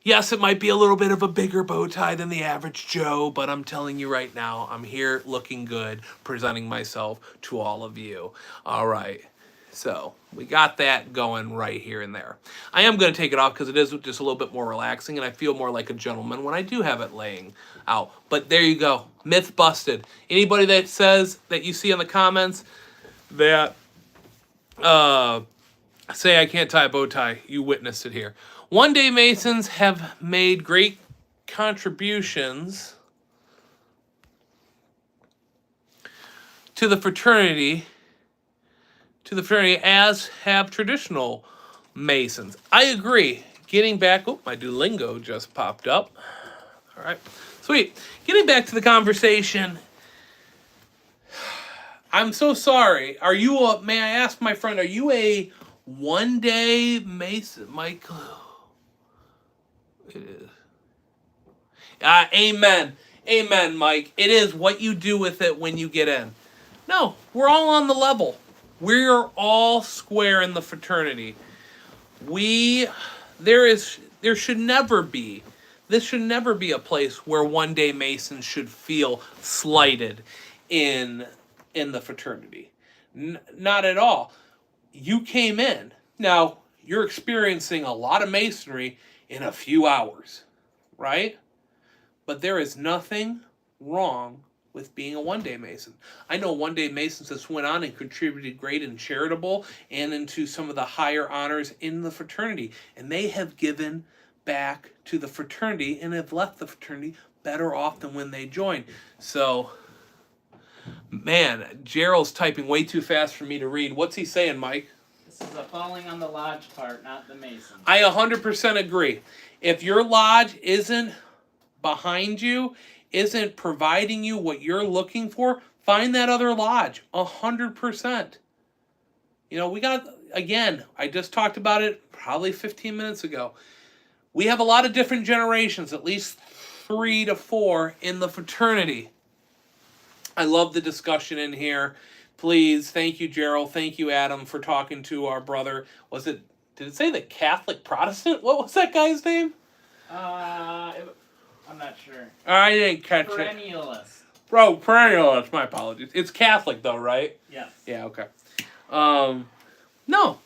Yes, it might be a little bit of a bigger bow tie than the average Joe, but I'm telling you right now, I'm here looking good, presenting myself to all of you. All right. So we got that going right here and there. I am going to take it off because it is just a little bit more relaxing, and I feel more like a gentleman when I do have it laying out. But there you go. Myth busted. Anybody that says that you see in the comments that say I can't tie a bow tie, you witnessed it here. One-day Masons have made great contributions to the fraternity, as have traditional Masons. I agree. Getting back, my Duolingo just popped up. All right, sweet. Getting back to the conversation, I'm so sorry. May I ask my friend, are you a one-day Mason, Michael? It is. Amen. Amen, Mike. It is what you do with it when you get in. No, we're all on the level. We're all square in the fraternity. This should never be a place where one-day Masons should feel slighted in the fraternity. Not at all. You came in. Now, you're experiencing a lot of Masonry in a few hours, right? But there is nothing wrong with being a one-day Mason. I know one-day Masons that went on and contributed great and charitable and into some of the higher honors in the fraternity. And they have given back to the fraternity and have left the fraternity better off than when they joined. So, man, Gerald's typing way too fast for me to read. What's he saying, Mike? This is a falling on the lodge part, not the Mason. I 100% agree. If your lodge isn't behind you, isn't providing you what you're looking for, find that other lodge. 100%. We got, again, I just talked about it probably 15 minutes ago. We have a lot of different generations, at least 3 to 4 in the fraternity. I love the discussion in here. Please, thank you, Gerald. Thank you, Adam, for talking to our brother. Did it say the Catholic Protestant? What was that guy's name? I'm not sure. I didn't catch it. Perennialist. Bro, perennialist. My apologies. It's Catholic, though, right? Yes. Yeah, okay. No.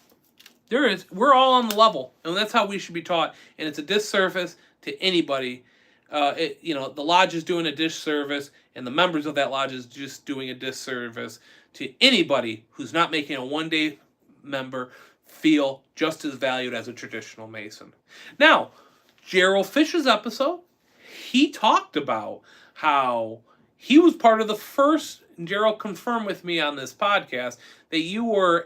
We're all on the level, and that's how we should be taught, and it's a disservice to anybody. The lodge is doing a disservice, and the members of that lodge is just doing a disservice to anybody who's not making a one-day member feel just as valued as a traditional Mason. Now, Gerald Fish's episode, he talked about how he was part of the first, and Gerald confirmed with me on this podcast, that you were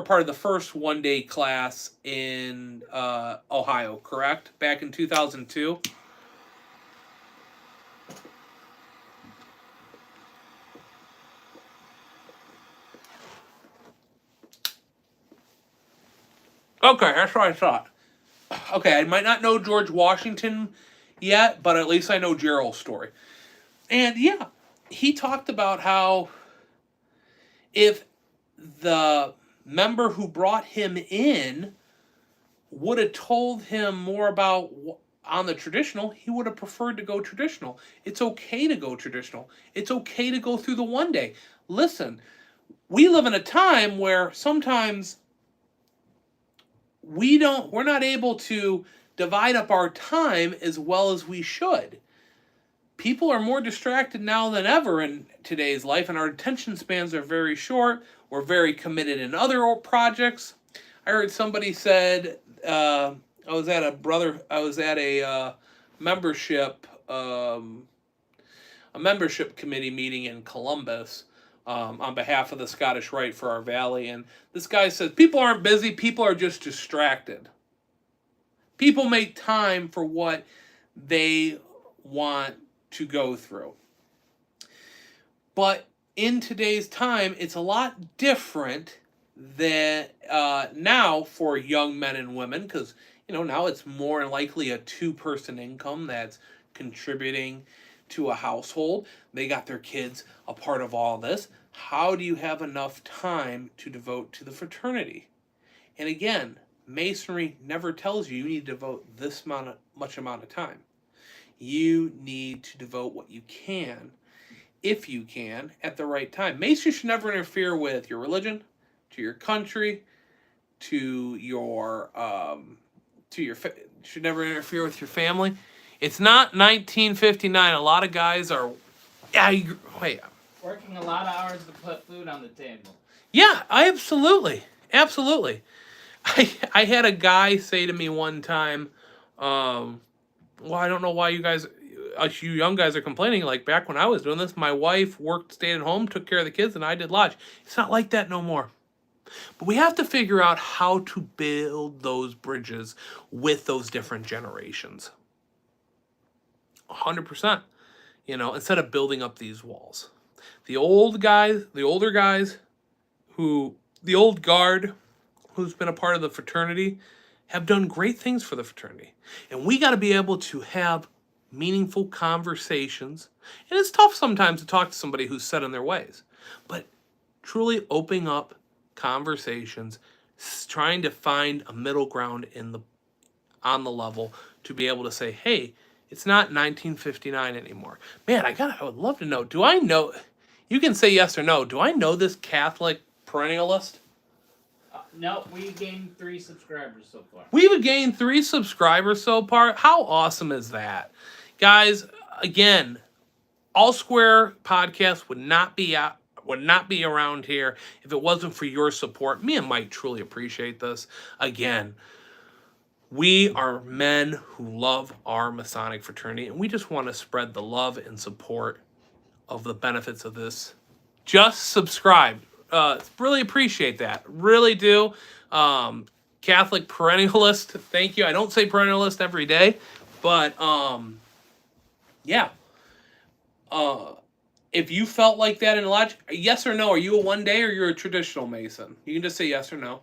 part of the first one-day class in Ohio, correct? Back in 2002? Okay, that's what I thought. Okay, I might not know George Washington yet, but at least I know Gerald's story. And yeah, he talked about how if the member who brought him in would have told him more about on the traditional, he would have preferred to go traditional. It's okay to go traditional. It's okay to go through the one day. Listen, we live in a time where sometimes we're not able to divide up our time as well as we should. People are more distracted now than ever in today's life, and our attention spans are very short. We're very committed in other projects. I heard somebody said, I was at a membership a membership committee meeting in Columbus on behalf of the Scottish Rite for our valley, and this guy says people aren't busy, people are just distracted. People make time for what they want to go through. But in today's time, it's a lot different than now for young men and women, because now it's more likely a two-person income that's contributing to a household. They got their kids a part of all this. How do you have enough time to devote to the fraternity? And again, Masonry never tells you need to devote this much amount of time. You need to devote what you can, if you can, at the right time. Masonry should never interfere with your religion, to your country, to your should never interfere with your family. It's not 1959. A lot of guys are, working a lot of hours to put food on the table. Yeah, absolutely. I had a guy say to me one time, well, I don't know why you young guys are complaining. Like, back when I was doing this, my wife worked, stayed at home, took care of the kids, and I did lodge. It's not like that no more. But we have to figure out how to build those bridges with those different generations. 100%. Instead of building up these walls. The older guard who's been a part of the fraternity have done great things for the fraternity. And we got to be able to have meaningful conversations. And it's tough sometimes to talk to somebody who's set in their ways. But truly opening up conversations, trying to find a middle ground on the level to be able to say, hey, it's not 1959 anymore. Man, I would love to know. Do I know? You can say yes or no. Do I know this Catholic perennialist? No, we gained 3 subscribers so far. We've gained 3 subscribers so far. How awesome is that? Guys, again, All Square Podcast would not be around here if it wasn't for your support. Me and Mike truly appreciate this. Again, we are men who love our Masonic fraternity, and we just want to spread the love and support of the benefits of this. Just subscribe. Really appreciate that. Really do. Catholic perennialist, thank you. I don't say perennialist every day, but yeah. If you felt like that in lodge, yes or no, are you a one day or you're a traditional Mason? You can just say yes or no.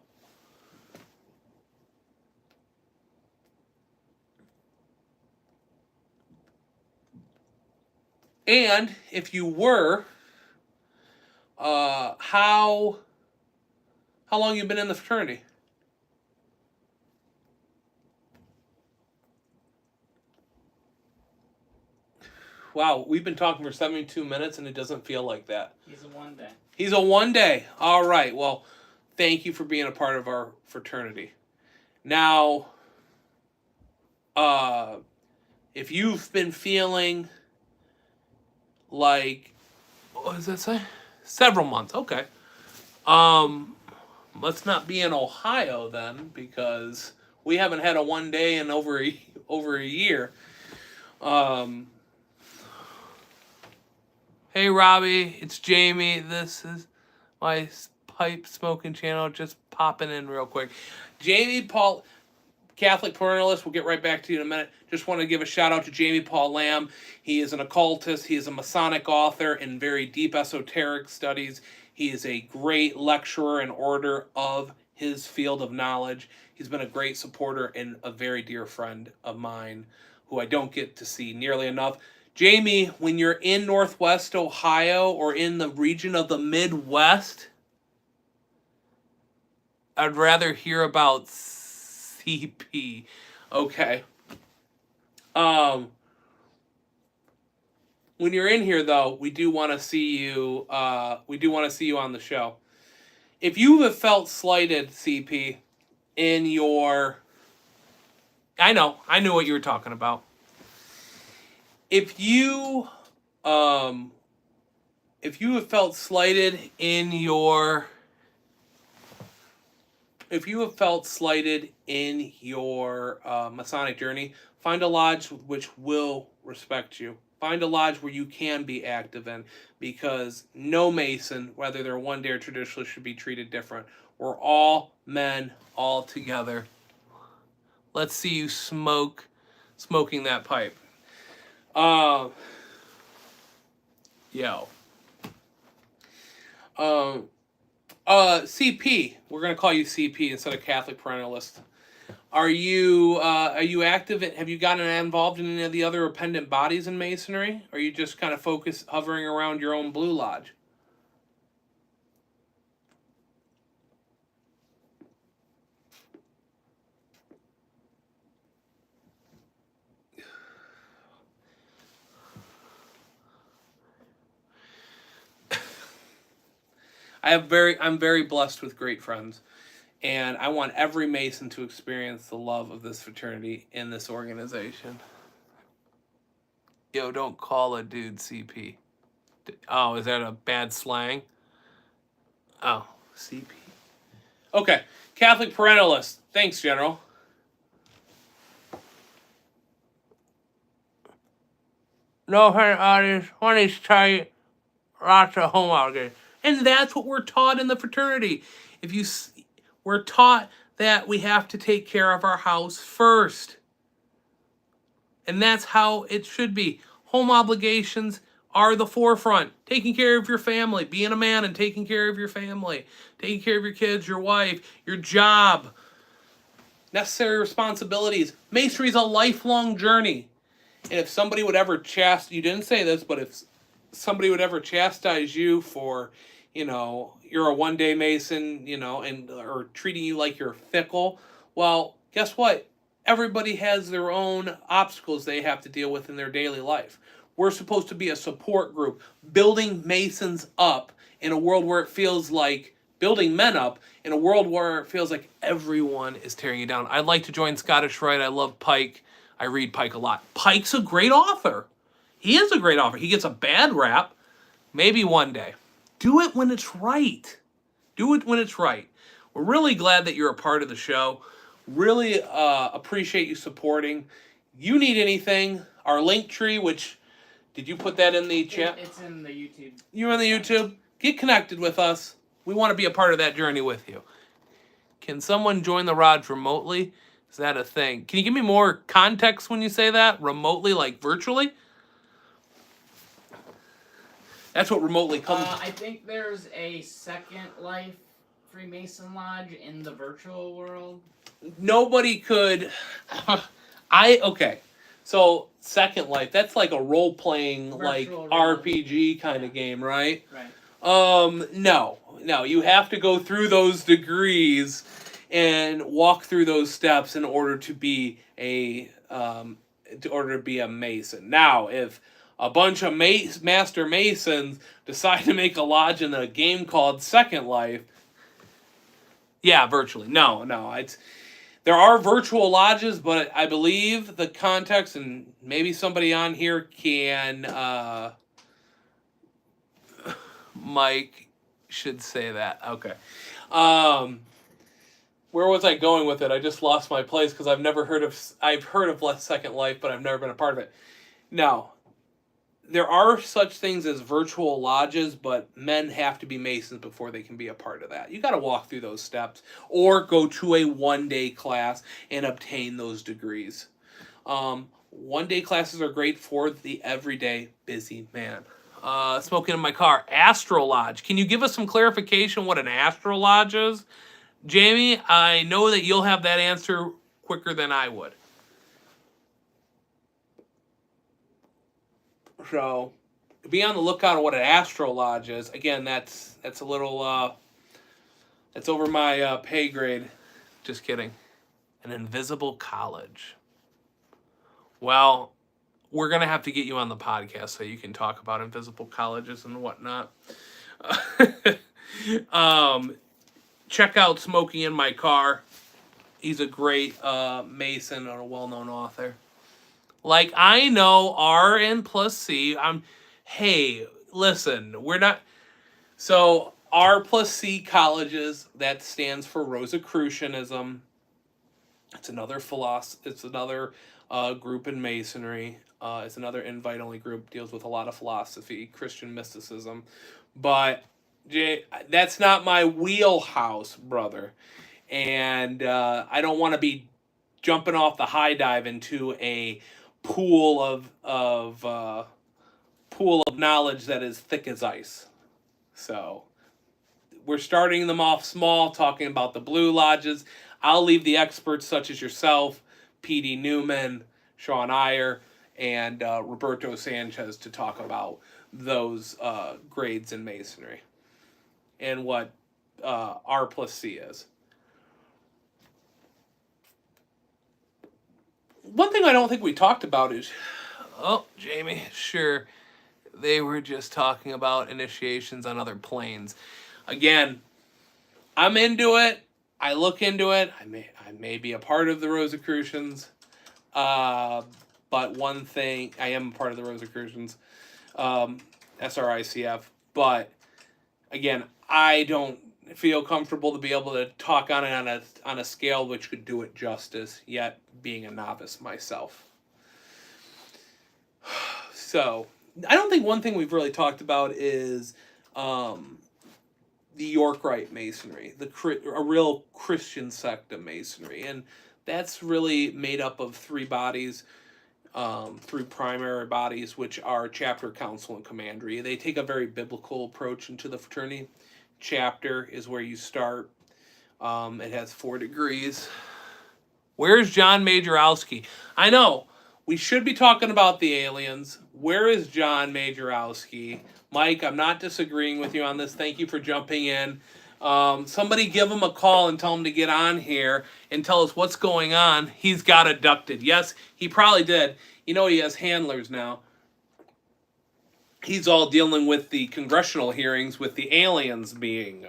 And if you were, how long you been in the fraternity? Wow, we've been talking for 72 minutes and it doesn't feel like that. He's a one day. He's a one day. All right. Well, thank you for being a part of our fraternity. Now, if you've been feeling like, what does that say? Several months. Okay. Let's not be in Ohio then, because we haven't had a one day in over a year. Hey Robbie, it's Jamie. This is my pipe smoking channel. Just popping in real quick. Jamie Paul, Catholic perennialist. We'll get right back to you in a minute. Just want to give a shout out to Jamie Paul Lamb. He is an occultist. He is a Masonic author in very deep esoteric studies. He is a great lecturer and orator of his field of knowledge. He's been a great supporter and a very dear friend of mine who I don't get to see nearly enough. Jamie, when you're in Northwest Ohio or in the region of the Midwest, I'd rather hear about CP. Okay. When you're in here, though, we do want to see you. We do want to see you on the show. If you have felt slighted, CP, in your, I knew what you were talking about. If you have felt slighted in your, Masonic journey, find a lodge which will respect you. Find a lodge where you can be active in, because no Mason, whether they're one day or traditional, should be treated different. We're all men, all together. Let's see you smoking that pipe. CP. We're gonna call you CP instead of Catholic Parentalist. Are you active? Have you gotten involved in any of the other appendant bodies in Masonry? Or are you just kind of hovering around your own Blue Lodge? I'm very blessed with great friends, and I want every Mason to experience the love of this fraternity in this organization. Yo, don't call a dude CP. Oh, is that a bad slang? Oh, CP. Okay, Catholic Parentalist. Thanks, General. No, when he's tight, lots of home obligations. And that's what we're taught in the fraternity. We're taught that we have to take care of our house first. And that's how it should be. Home obligations are the forefront. Taking care of your family, being a man and taking care of your family, taking care of your kids, your wife, your job, necessary responsibilities. Masonry is a lifelong journey. And if somebody would ever you didn't say this, but if somebody would ever chastise you for, you're a one-day Mason, or treating you like you're fickle, well, guess what? Everybody has their own obstacles they have to deal with in their daily life. We're supposed to be a support group, building Masons up in a world where it feels like building men up in a world where it feels like everyone is tearing you down. I'd like to join Scottish Rite. I love Pike. I read Pike a lot. Pike's a great author. He is a great author. He gets a bad rap. Maybe one day. Do it when it's right. Do it when it's right. We're really glad that you're a part of the show. Really appreciate you supporting. You need anything, our link tree, which, did you put that in the chat? It's in the YouTube. You're in the YouTube? Get connected with us. We want to be a part of that journey with you. Can someone join the Lodge remotely? Is that a thing? Can you give me more context when you say that? Remotely, like virtually? That's what remotely comes. I think there's a Second Life Freemason Lodge in the virtual world. Nobody could. Okay. So Second Life, that's like a role playing, like RPG kind of game, right? Right. No. You have to go through those degrees and walk through those steps in order to be a Mason. Now, if a bunch of Master Masons decide to make a lodge in a game called Second Life, yeah, virtually. No. There are virtual lodges, but I believe the context, and maybe somebody on here can, Mike should say that. Okay. Where was I going with it? I just lost my place because I've heard of Second Life, but I've never been a part of it. No. There are such things as virtual lodges, but men have to be Masons before they can be a part of that. You got to walk through those steps or go to a one-day class and obtain those degrees. One-day classes are great for the everyday busy man. Smoking in my car. Astro Lodge. Can you give us some clarification what an Astro Lodge is? Jamie, I know that you'll have that answer quicker than I would. So be on the lookout on what an Astro Lodge is. Again, that's a little that's over my pay grade. Just kidding. An invisible college. Well, we're gonna have to get you on the podcast so you can talk about invisible colleges and whatnot. Check out Smoking in My Car. He's a great Mason and a well-known author. Like, I know R and plus C. Hey, listen, we're not. So R plus C colleges, that stands for Rosicrucianism. It's another philosophy. It's another group in Masonry. It's another invite-only group. Deals with a lot of philosophy, Christian mysticism, but that's not my wheelhouse, brother. And I don't want to be jumping off the high dive into a pool of knowledge that is thick as ice. So we're starting them off small, talking about the Blue Lodges. I'll leave the experts such as yourself, P.D. Newman, Sean Iyer, and Roberto Sanchez to talk about those grades in Masonry and what R plus C is. One thing I don't think we talked about is, oh, Jamie, sure, they were just talking about initiations on other planes. Again, I'm into it. I look into it. I may be a part of the Rosicrucians. But one thing, I am a part of the Rosicrucians, SRICF. But again, I don't feel comfortable to be able to talk on it on a scale which could do it justice, yet being a novice myself. So, I don't think one thing we've really talked about is the Yorkite Masonry, a real Christian sect of Masonry. And that's really made up of three bodies, three primary bodies, which are chapter, council, and commandery. They take a very biblical approach into the fraternity. Chapter is where you start. It has 4 degrees. Where's John Majorowski? I know, we should be talking about the aliens. Where is John Majorowski? Mike, I'm not disagreeing with you on this. Thank you for jumping in. Somebody give him a call and tell him to get on here and tell us what's going on. He's got abducted. Yes, he probably did. You know, he has handlers now. He's all dealing with the congressional hearings with the aliens being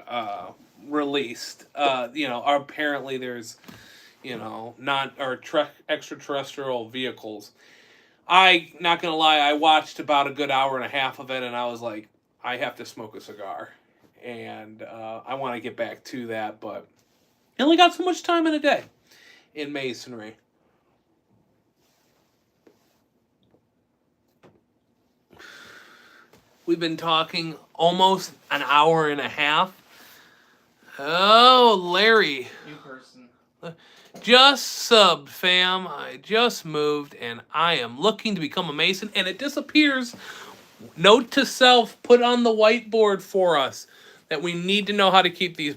released. Apparently there's, extraterrestrial vehicles. Not gonna lie, I watched about a good hour and a half of it, and I was like, I have to smoke a cigar. And I want to get back to that, but I only got so much time in a day in Masonry. We've been talking almost an hour and a half. Oh, Larry. New person. Just subbed, fam. I just moved, and I am looking to become a Mason, and it disappears. Note to self, put on the whiteboard for us that we need to know how to keep these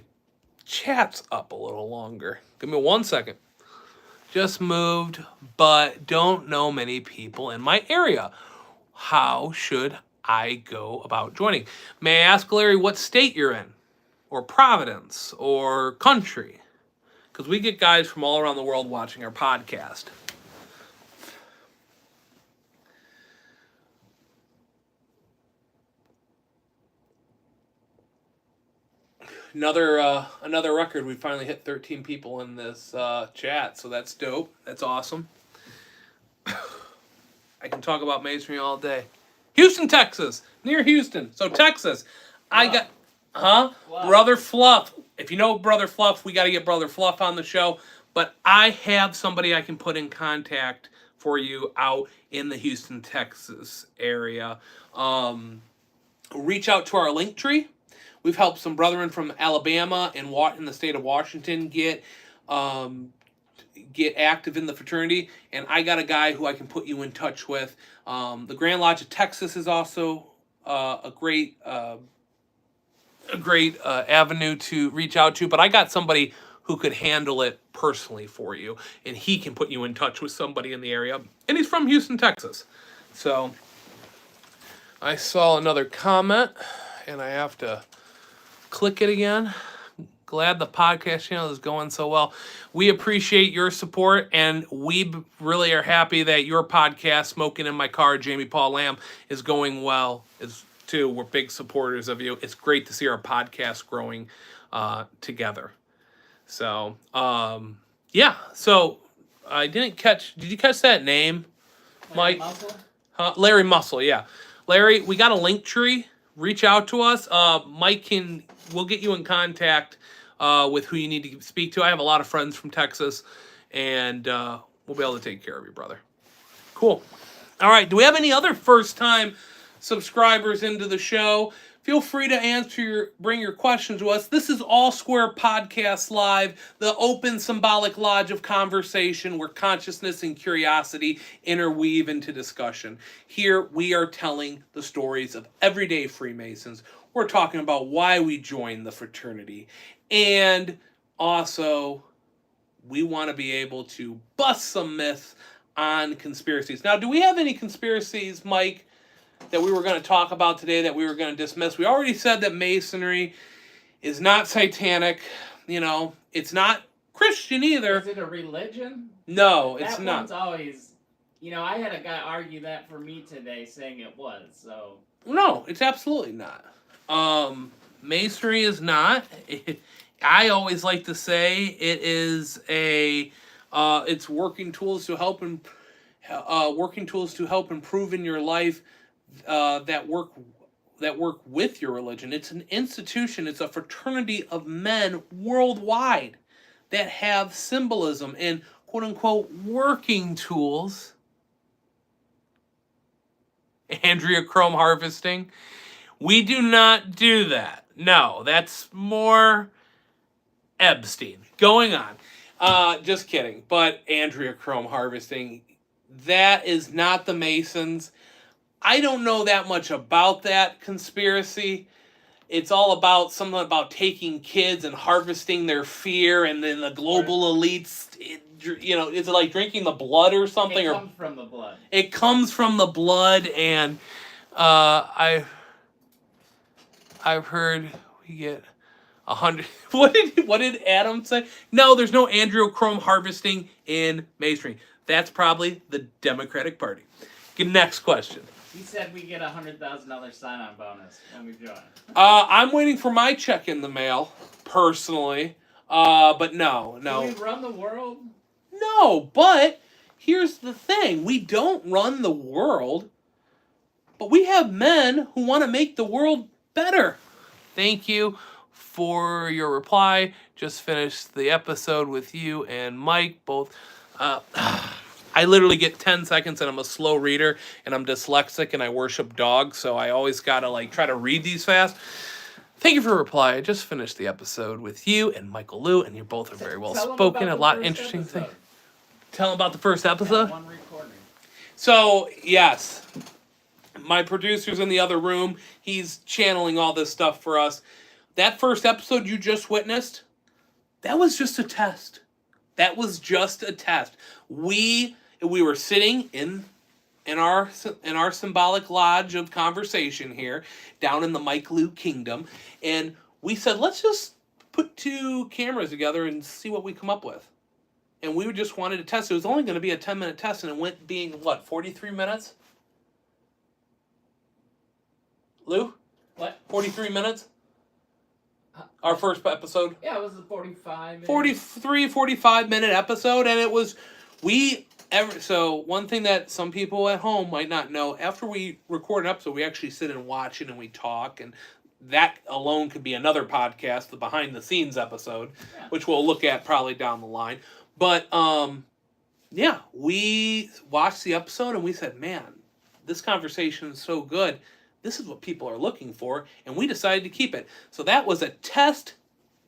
chats up a little longer. Give me 1 second. Just moved, but don't know many people in my area. How should I go about joining? May I ask, Larry, what state you're in? Or province? Or country? Because we get guys from all around the world watching our podcast. Another record. We finally hit 13 people in this chat, so that's dope. That's awesome. I can talk about masonry all day. Houston, Texas, near Houston. So Texas, Fluff. Fluff. Brother Fluff. If you know Brother Fluff, we got to get Brother Fluff on the show. But I have somebody I can put in contact for you out in the Houston, Texas area. Reach out to our link tree. We've helped some brethren from Alabama and in the state of Washington get active in the fraternity, and I got a guy who I can put you in touch with. The Grand Lodge of Texas is also a great avenue to reach out to, but I got somebody who could handle it personally for you, and he can put you in touch with somebody in the area, and he's from Houston, Texas. So I saw another comment, and I have to click it again. Glad the podcast channel is going so well. We appreciate your support, and we really are happy that your podcast, Smoking in My Car, Jamie Paul Lamb, is going well too. We're big supporters of you. It's great to see our podcast growing together. So, yeah. So, I didn't catch... Did you catch that name, Mike? Muscle? Larry Muscle, yeah. Larry, we got a link tree. Reach out to us. Mike we'll get you in contact with who you need to speak to. I have a lot of friends from Texas, and we'll be able to take care of you, brother. Cool. All right. Do we have any other first-time subscribers into the show? Feel free to bring your questions to us. This is All Square Podcast Live, the open symbolic lodge of conversation where consciousness and curiosity interweave into discussion. Here we are telling the stories of everyday Freemasons. We're talking about why we joined the fraternity. And also, we want to be able to bust some myths on conspiracies. Now, do we have any conspiracies, Mike, that we were going to talk about today that we were going to dismiss? We already said that Masonry is not satanic. You know, it's not Christian either. Is it a religion? No, it's that not. One's always, I had a guy argue that for me today, saying it was. So no, it's absolutely not. Masonry is not. I always like to say it is it's working tools to help improve in your life. That work with your religion. It's an institution. It's a fraternity of men worldwide that have symbolism and quote unquote working tools. Andrea Chrome harvesting. We do not do that. No, that's more Epstein going on. Just kidding. But Andrea Chrome harvesting, that is not the Masons. I don't know that much about that conspiracy. It's all about something about taking kids and harvesting their fear, and then the global elites, it's like drinking the blood or something. It comes from the blood. It comes from the blood, and I've heard we get 100. What did Adam say? No, there's no androchrome harvesting in Masonry. That's probably the Democratic Party. Next question. He said we get a $100,000 sign-on bonus when we join. I'm waiting for my check in the mail, personally. But no. Do we run the world? No, but here's the thing. We don't run the world, but we have men who want to make the world better. Thank you for your reply. Just finished the episode with you and Mike, both. I literally get 10 seconds, and I'm a slow reader, and I'm dyslexic, and I worship dogs, so I always gotta try to read these fast. Thank you for your reply. I just finished the episode with you and Michael Lou, and you both are very well spoken. A lot of interesting things. Tell them about the first episode. One recording. So yes, my producer's in the other room. He's channeling all this stuff for us. That first episode you just witnessed, that was just a test. That was just a test. We were sitting in our symbolic lodge of conversation here, down in the Mike Lou Kingdom, and we said, let's just put two cameras together and see what we come up with. And we just wanted to test. It was only going to be a 10-minute test, and it went being, 43 minutes? Lou? What? 43 minutes? Our first episode? Yeah, it was a 45 minute. 45-minute episode, and it was, so one thing that some people at home might not know, after we record an episode, we actually sit and watch it and we talk, and that alone could be another podcast, the behind the scenes episode, which we'll look at probably down the line. But, yeah, we watched the episode and we said, man, this conversation is so good. This is what people are looking for, and we decided to keep it. So that was a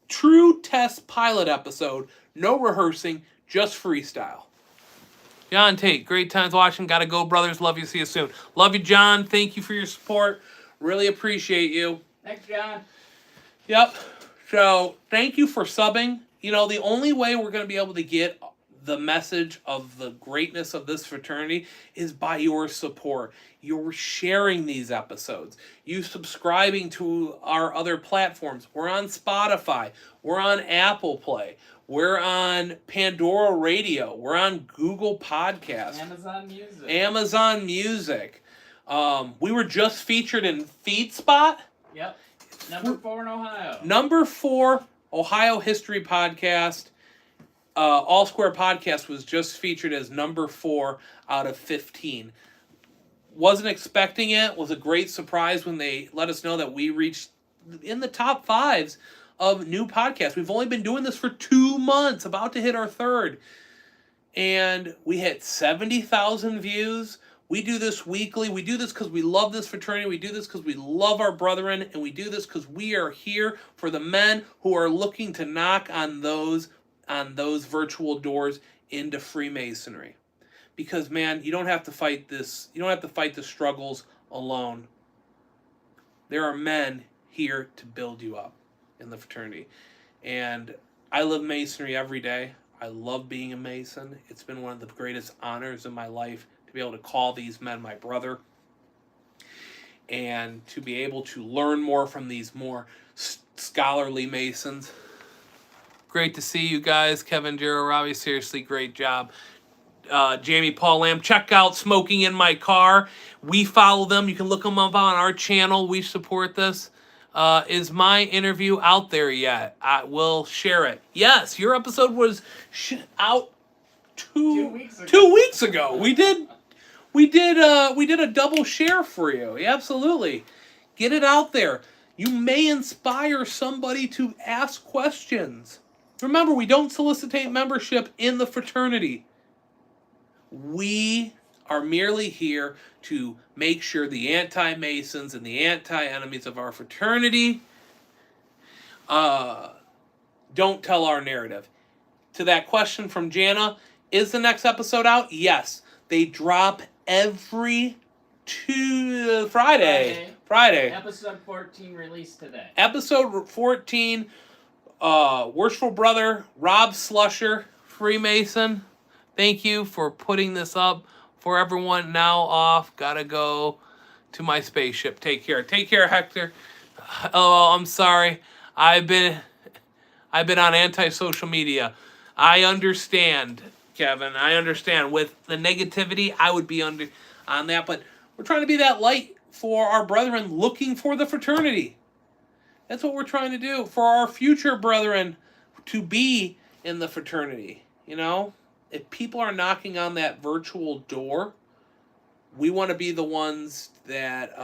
true test pilot episode, no rehearsing, just freestyle. John Tate, great times watching. Gotta go, brothers. Love you. See you soon. Love you, John. Thank you for your support. Really appreciate you. Thanks, John. Yep. So thank you for subbing. The only way we're going to be able to get the message of the greatness of this fraternity is by your support. You're sharing these episodes. You subscribing to our other platforms. We're on Spotify. We're on Apple Play. We're on Pandora Radio. We're on Google Podcasts. Amazon Music. Amazon Music. We were just featured in FeedSpot. Yep. Number 4 in Ohio. Number 4 Ohio History Podcast. All Square Podcast was just featured as number 4 out of 15. Wasn't expecting it. Was a great surprise when they let us know that we reached in the top 5s of new podcasts. We've only been doing this for 2 months, about to hit our 3rd. And we hit 70,000 views. We do this weekly. We do this because we love this fraternity. We do this because we love our brethren. And we do this because we are here for the men who are looking to knock on those virtual doors into Freemasonry. Because, man, you don't have to fight this. You don't have to fight the struggles alone. There are men here to build you up in the fraternity. And I live Masonry every day. I love being a Mason. It's been one of the greatest honors in my life to be able to call these men my brother. And to be able to learn more from these more scholarly Masons. Great to see you guys. Kevin, Jero, Robbie, seriously, great job. Jamie Paul Lamb, check out Smoking in My Car. We follow them. You can look them up on our channel. We support this. Is my interview out there yet? I will share it. Yes, your episode was out 2 weeks ago. 2 weeks ago. We did a double share for you. Yeah, absolutely. Get it out there. You may inspire somebody to ask questions. Remember, we don't solicitate membership in the fraternity. We are merely here to make sure the anti-Masons and the anti-enemies of our fraternity don't tell our narrative. To that question from Jana, is the next episode out? Yes. They drop every Friday. Episode 14 released today. Episode 14, Worshipful Brother Rob Slusher, Freemason. Thank you for putting this up for everyone. Now off. Gotta go to my spaceship. Take care. Take care, Hector. Oh, I'm sorry. I've been on anti-social media. I understand, Kevin. I understand. With the negativity, I would be on that. But we're trying to be that light for our brethren looking for the fraternity. That's what we're trying to do for our future brethren to be in the fraternity. You know? If people are knocking on that virtual door, we want to be the ones that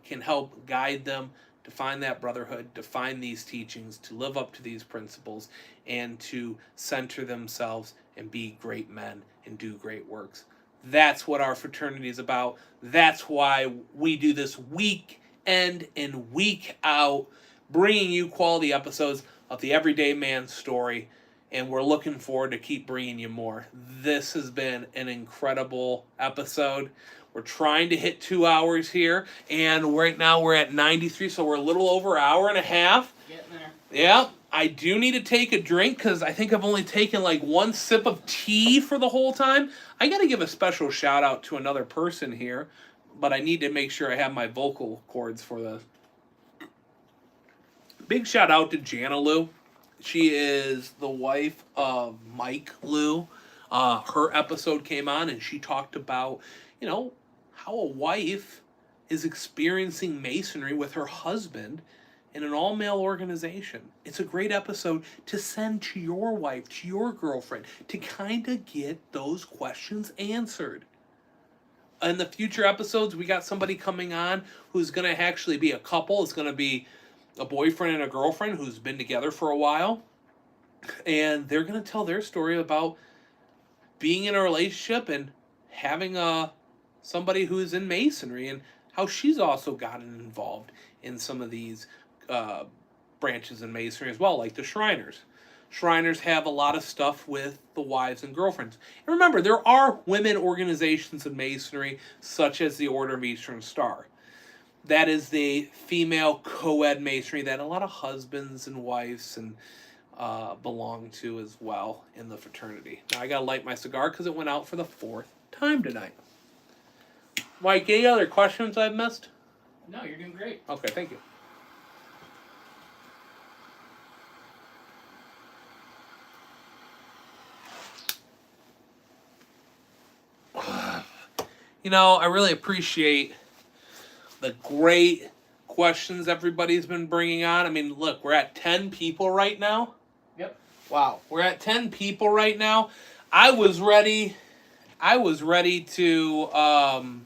can help guide them to find that brotherhood, to find these teachings, to live up to these principles, and to center themselves and be great men and do great works. That's what our fraternity is about. That's why we do this week in and week out, bringing you quality episodes of the Everyday Man story. And we're looking forward to keep bringing you more. This has been an incredible episode. We're trying to hit 2 hours here. And right now we're at 93, so we're a little over an hour and a half. Getting there. Yeah, I do need to take a drink because I think I've only taken like 1 sip of tea for the whole time. I got to give a special shout out to another person here. But I need to make sure I have my vocal cords for this. Big shout out to Jana Lou. She is the wife of Mike Liu. Her episode came on and she talked about, how a wife is experiencing Masonry with her husband in an all-male organization. It's a great episode to send to your wife, to your girlfriend, to kind of get those questions answered. In the future episodes, we got somebody coming on who's going to actually be a couple. It's going to be a boyfriend and a girlfriend who's been together for a while, and they're going to tell their story about being in a relationship and having somebody who's in Masonry and how she's also gotten involved in some of these branches in Masonry as well, like the Shriners. Shriners have a lot of stuff with the wives and girlfriends. And remember, there are women organizations in Masonry, such as the Order of Eastern Star. That is the female co-ed Masonry that a lot of husbands and wives and belong to as well in the fraternity. Now I gotta light my cigar because it went out for the 4th time tonight. Mike, any other questions I've missed? No, you're doing great. Okay, thank you. You know, I really appreciate the great questions everybody's been bringing on. I mean, look, we're at 10 people right now. Yep. Wow, we're at 10 people right now. I was ready to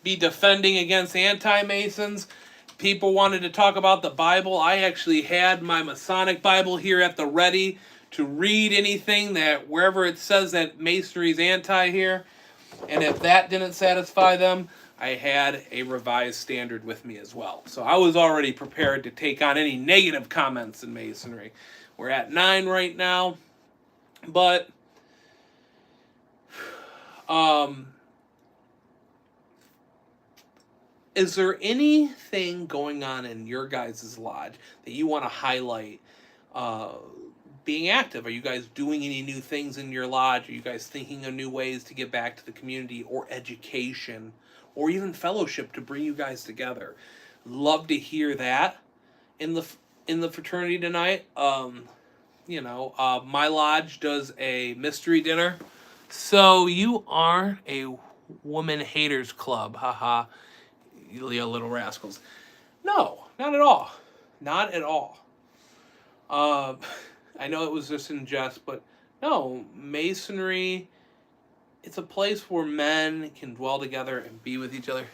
be defending against anti-Masons. People wanted to talk about the Bible. I actually had my Masonic Bible here at the ready to read anything that wherever it says that Masonry's anti here. And if that didn't satisfy them, I had a revised standard with me as well. So I was already prepared to take on any negative comments in Masonry. We're at 9 right now. But is there anything going on in your guys' lodge that you want to highlight being active? Are you guys doing any new things in your lodge? Are you guys thinking of new ways to give back to the community or education or even fellowship to bring you guys together? Love to hear that in the fraternity tonight. My lodge does a mystery dinner. So you are a woman haters club, haha, you little rascals. No, not at all. Not at all. I know it was just in jest, but no, Masonry, it's a place where men can dwell together and be with each other.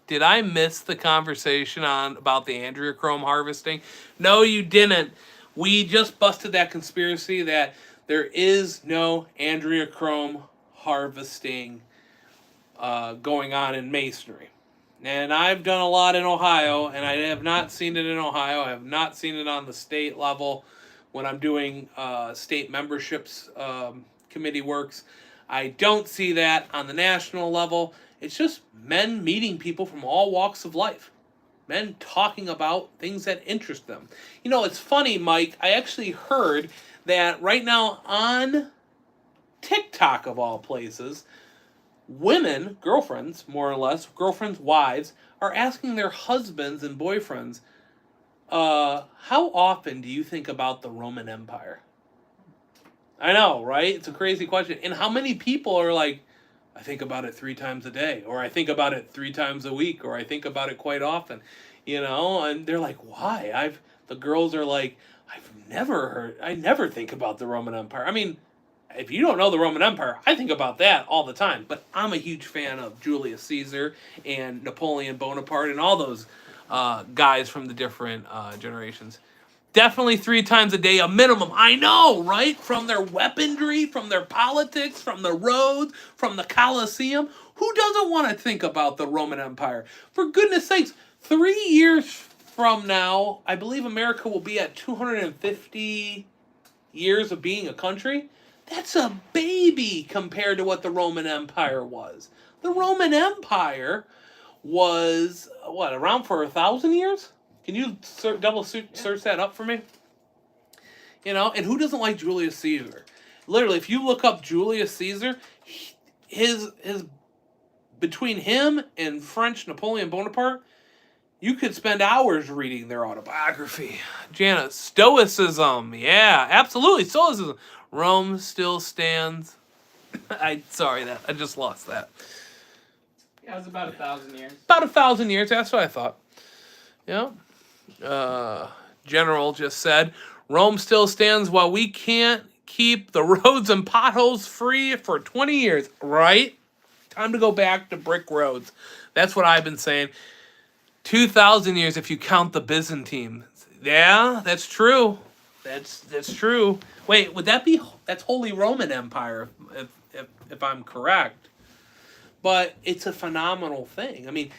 Did I miss the conversation about the adrenochrome harvesting? No, you didn't. We just busted that conspiracy that there is no adrenochrome harvesting going on in Masonry. And I've done a lot in Ohio, and I have not seen it in Ohio. I have not seen it on the state level when I'm doing state memberships committee works. I don't see that on the national level. It's just men meeting people from all walks of life. Men talking about things that interest them. You know, it's funny, Mike. I actually heard that right now on TikTok, of all places, women, girlfriends, more or less, girlfriends, wives, are asking their husbands and boyfriends, how often do you think about the Roman Empire? I know, right? It's a crazy question. And how many people are like, I think about it 3 times a day, or I think about it 3 times a week, or I think about it quite often, and they're like, why? The girls are like, I never think about the Roman Empire. I mean, if you don't know the Roman Empire, I think about that all the time. But I'm a huge fan of Julius Caesar and Napoleon Bonaparte and all those guys from the different generations. Definitely 3 times a day, a minimum. I know, right? From their weaponry, from their politics, from the roads, from the Colosseum. Who doesn't want to think about the Roman Empire? For goodness sakes, 3 years from now, I believe America will be at 250 years of being a country. That's a baby compared to what the Roman Empire was. The Roman Empire was, around for 1,000 years? Can you search that up for me? And who doesn't like Julius Caesar? Literally, if you look up Julius Caesar, his between him and French Napoleon Bonaparte, you could spend hours reading their autobiography. Jana, Stoicism. Yeah, absolutely. Stoicism. Rome still stands. I just lost that. Yeah, it was about 1,000 years. About 1,000 years. That's what I thought. Yeah. General just said, Rome still stands while we can't keep the roads and potholes free for 20 years. Right? Time to go back to brick roads. That's what I've been saying. 2,000 years if you count the Byzantine. Yeah, that's true. That's true. Wait, would that's Holy Roman Empire if I'm correct? But it's a phenomenal thing. I mean,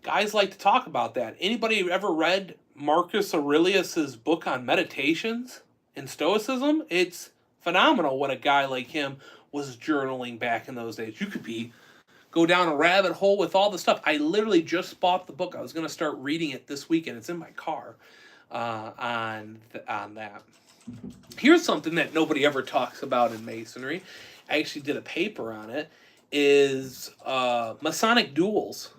guys like to talk about that. Anybody ever read Marcus Aurelius's book on meditations and Stoicism? It's phenomenal what a guy like him was journaling back in those days. You could go down a rabbit hole with all the stuff. I literally just bought the book. I was going to start reading it this weekend. It's in my car on that. here's something that nobody ever talks about in Masonry. I actually did a paper on it. Is Masonic duels.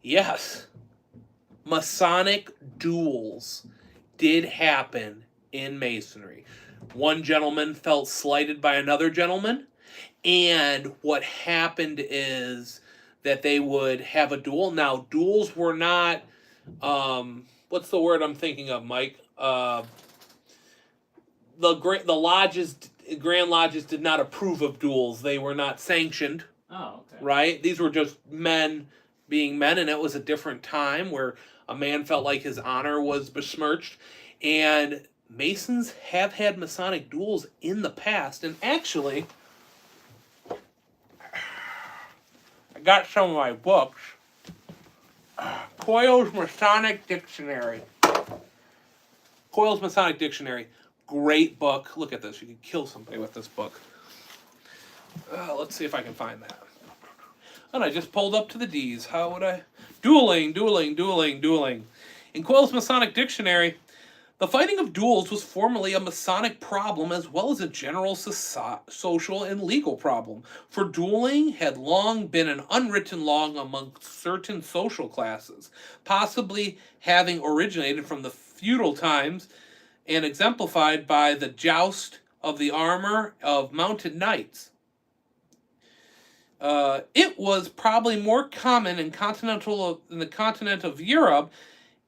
Yes. Masonic duels did happen in Masonry. One gentleman felt slighted by another gentleman, and what happened is that they would have a duel. Now, duels were not, what's the word I'm thinking of, Mike? The lodges, Grand Lodges did not approve of duels. They were not sanctioned. Oh, okay. Right? These were just men being men, and it was a different time where a man felt like his honor was besmirched. And Masons have had Masonic duels in the past, and actually, I got some of my books. Coyle's Masonic Dictionary. Coyle's Masonic Dictionary. Great book. Look at this. You could kill somebody with this book. Let's see if I can find that. And I just pulled up to the D's. How would I? Dueling. In Coyle's Masonic Dictionary, the fighting of duels was formerly a Masonic problem as well as a general social and legal problem, for dueling had long been an unwritten law among certain social classes, possibly having originated from the feudal times and exemplified by the joust of the armor of mounted knights. It was probably more common in the continent of Europe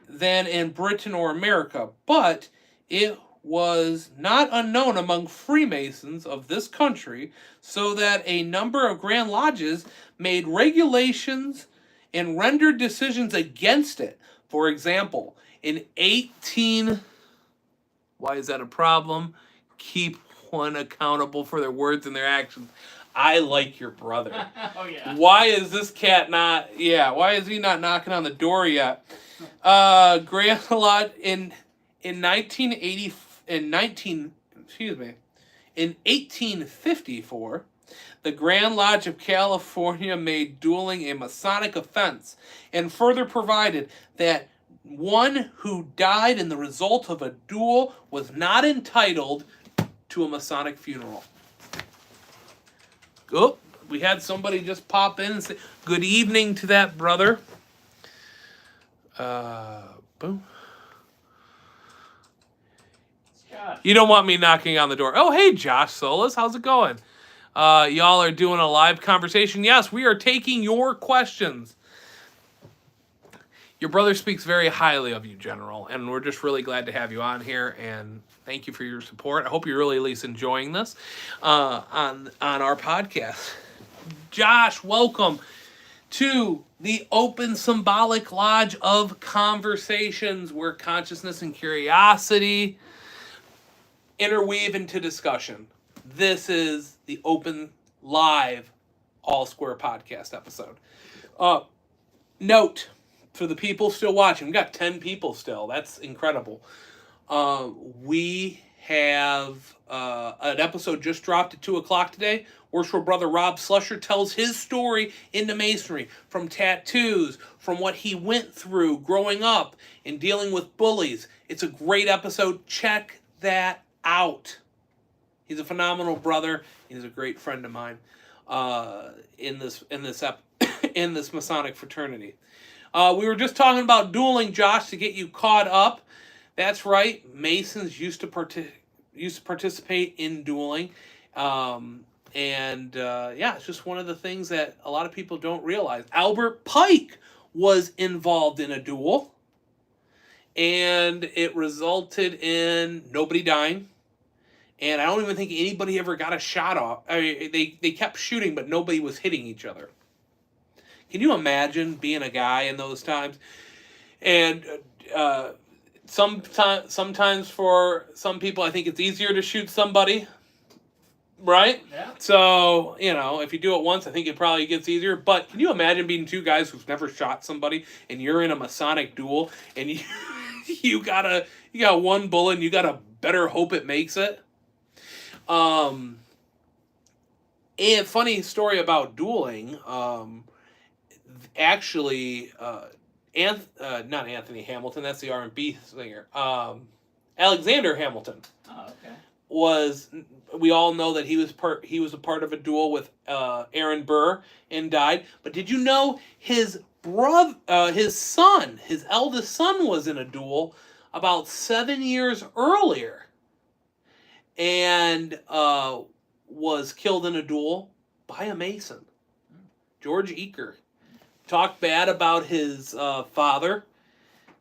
than in Britain or America, but it was not unknown among Freemasons of this country, so that a number of Grand Lodges made regulations and rendered decisions against it. For example, in 18... Why is that a problem? Keep one accountable for their words and their actions. I like your brother. Oh, yeah. Why is this cat not... Yeah, why is he not knocking on the door yet? Grand Lodge in 1854, the Grand Lodge of California made dueling a Masonic offense, and further provided that one who died in the result of a duel was not entitled to a Masonic funeral. Oh, we had somebody just pop in and say good evening to that brother. Boom. Josh. You don't want me knocking on the door. Oh, hey, Josh Solis. How's it going? Y'all are doing a live conversation. Yes, we are taking your questions. Your brother speaks very highly of you, General, and we're just really glad to have you on here, and thank you for your support. I hope you're really at least enjoying this on our podcast. Josh, welcome to the Open Symbolic Lodge of Conversations, where consciousness and curiosity interweave into discussion. This is the Open Live All Square podcast episode. Note, for the people still watching, we got 10 people still. That's incredible. We have an episode just dropped at 2 o'clock today. Worshipful Brother Rob Slusher tells his story into Masonry, from tattoos, from what he went through growing up and dealing with bullies. It's a great episode. Check that out. He's a phenomenal brother. He's a great friend of mine in this Masonic fraternity. We were just talking about dueling, Josh, to get you caught up. That's right. Masons used to participate in dueling. It's just one of the things that a lot of people don't realize. Albert Pike was involved in a duel, and it resulted in nobody dying. And I don't even think anybody ever got a shot off. I mean, they kept shooting, but nobody was hitting each other. Can you imagine being a guy in those times? And sometimes for some people, I think it's easier to shoot somebody, right? Yeah. So, if you do it once, I think it probably gets easier. But can you imagine being two guys who've never shot somebody, and you're in a Masonic duel, and you got one bullet, and you gotta better hope it makes it? And funny story about dueling. Actually, not Anthony Hamilton, that's the R&B singer. Alexander Hamilton. Oh, okay. We all know that he was a part of a duel with Aaron Burr and died. But did you know his son, his eldest son, was in a duel about 7 years earlier, and was killed in a duel by a Mason, George Eaker. Talked bad about his father.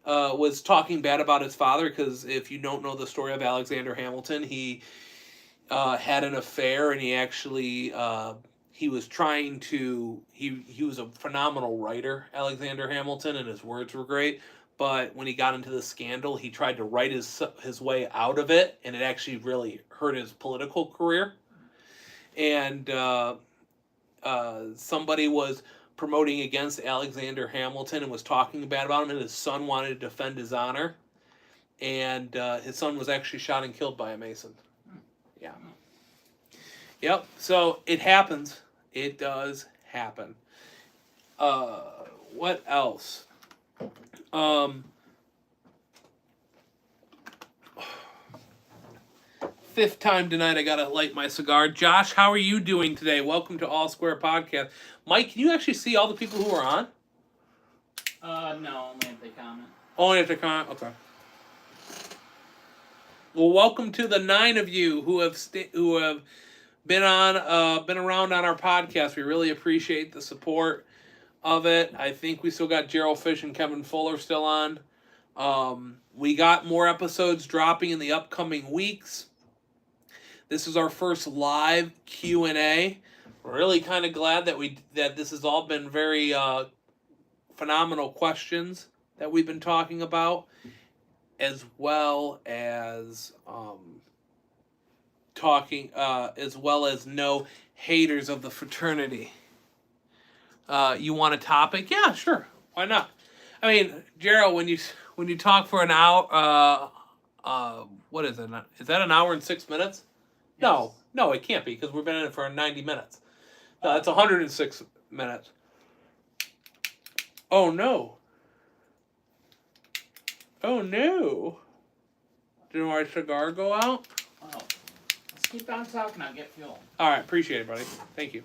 Was talking bad about his father because if you don't know the story of Alexander Hamilton, he had an affair, and he actually he was trying to he was a phenomenal writer, Alexander Hamilton, and his words were great. But when he got into the scandal, he tried to write his way out of it, and it actually really hurt his political career. And somebody was promoting against Alexander Hamilton and was talking bad about him, and his son wanted to defend his honor, and his son was actually shot and killed by a Mason. Yeah. Yep. So it happens. It does happen. What else? Fifth time tonight I gotta light my cigar. Josh, how are you doing today? Welcome to All Square Podcast. Mike, can you actually see all the people who are on? No, only if they comment. Only if they comment? Okay. Well, welcome to the 9 of you who have been around on our podcast. We really appreciate the support of it. I think we still got Gerald Fish and Kevin Fuller still on. We got more episodes dropping in the upcoming weeks. This is our first live Q&A. We're really kind of glad that this has all been very phenomenal questions that we've been talking about, as well as no haters of the fraternity. You want a topic? Yeah, sure. Why not? I mean, Gerald, when you talk for an hour, what is it? Is that an hour and 6 minutes? Yes. No, it can't be because we've been in it for 90 minutes. No, that's 106 minutes. Oh no. Oh no. Did my cigar go out? Oh. Let's keep on talking. I'll get fuel. All right, appreciate it, buddy. Thank you.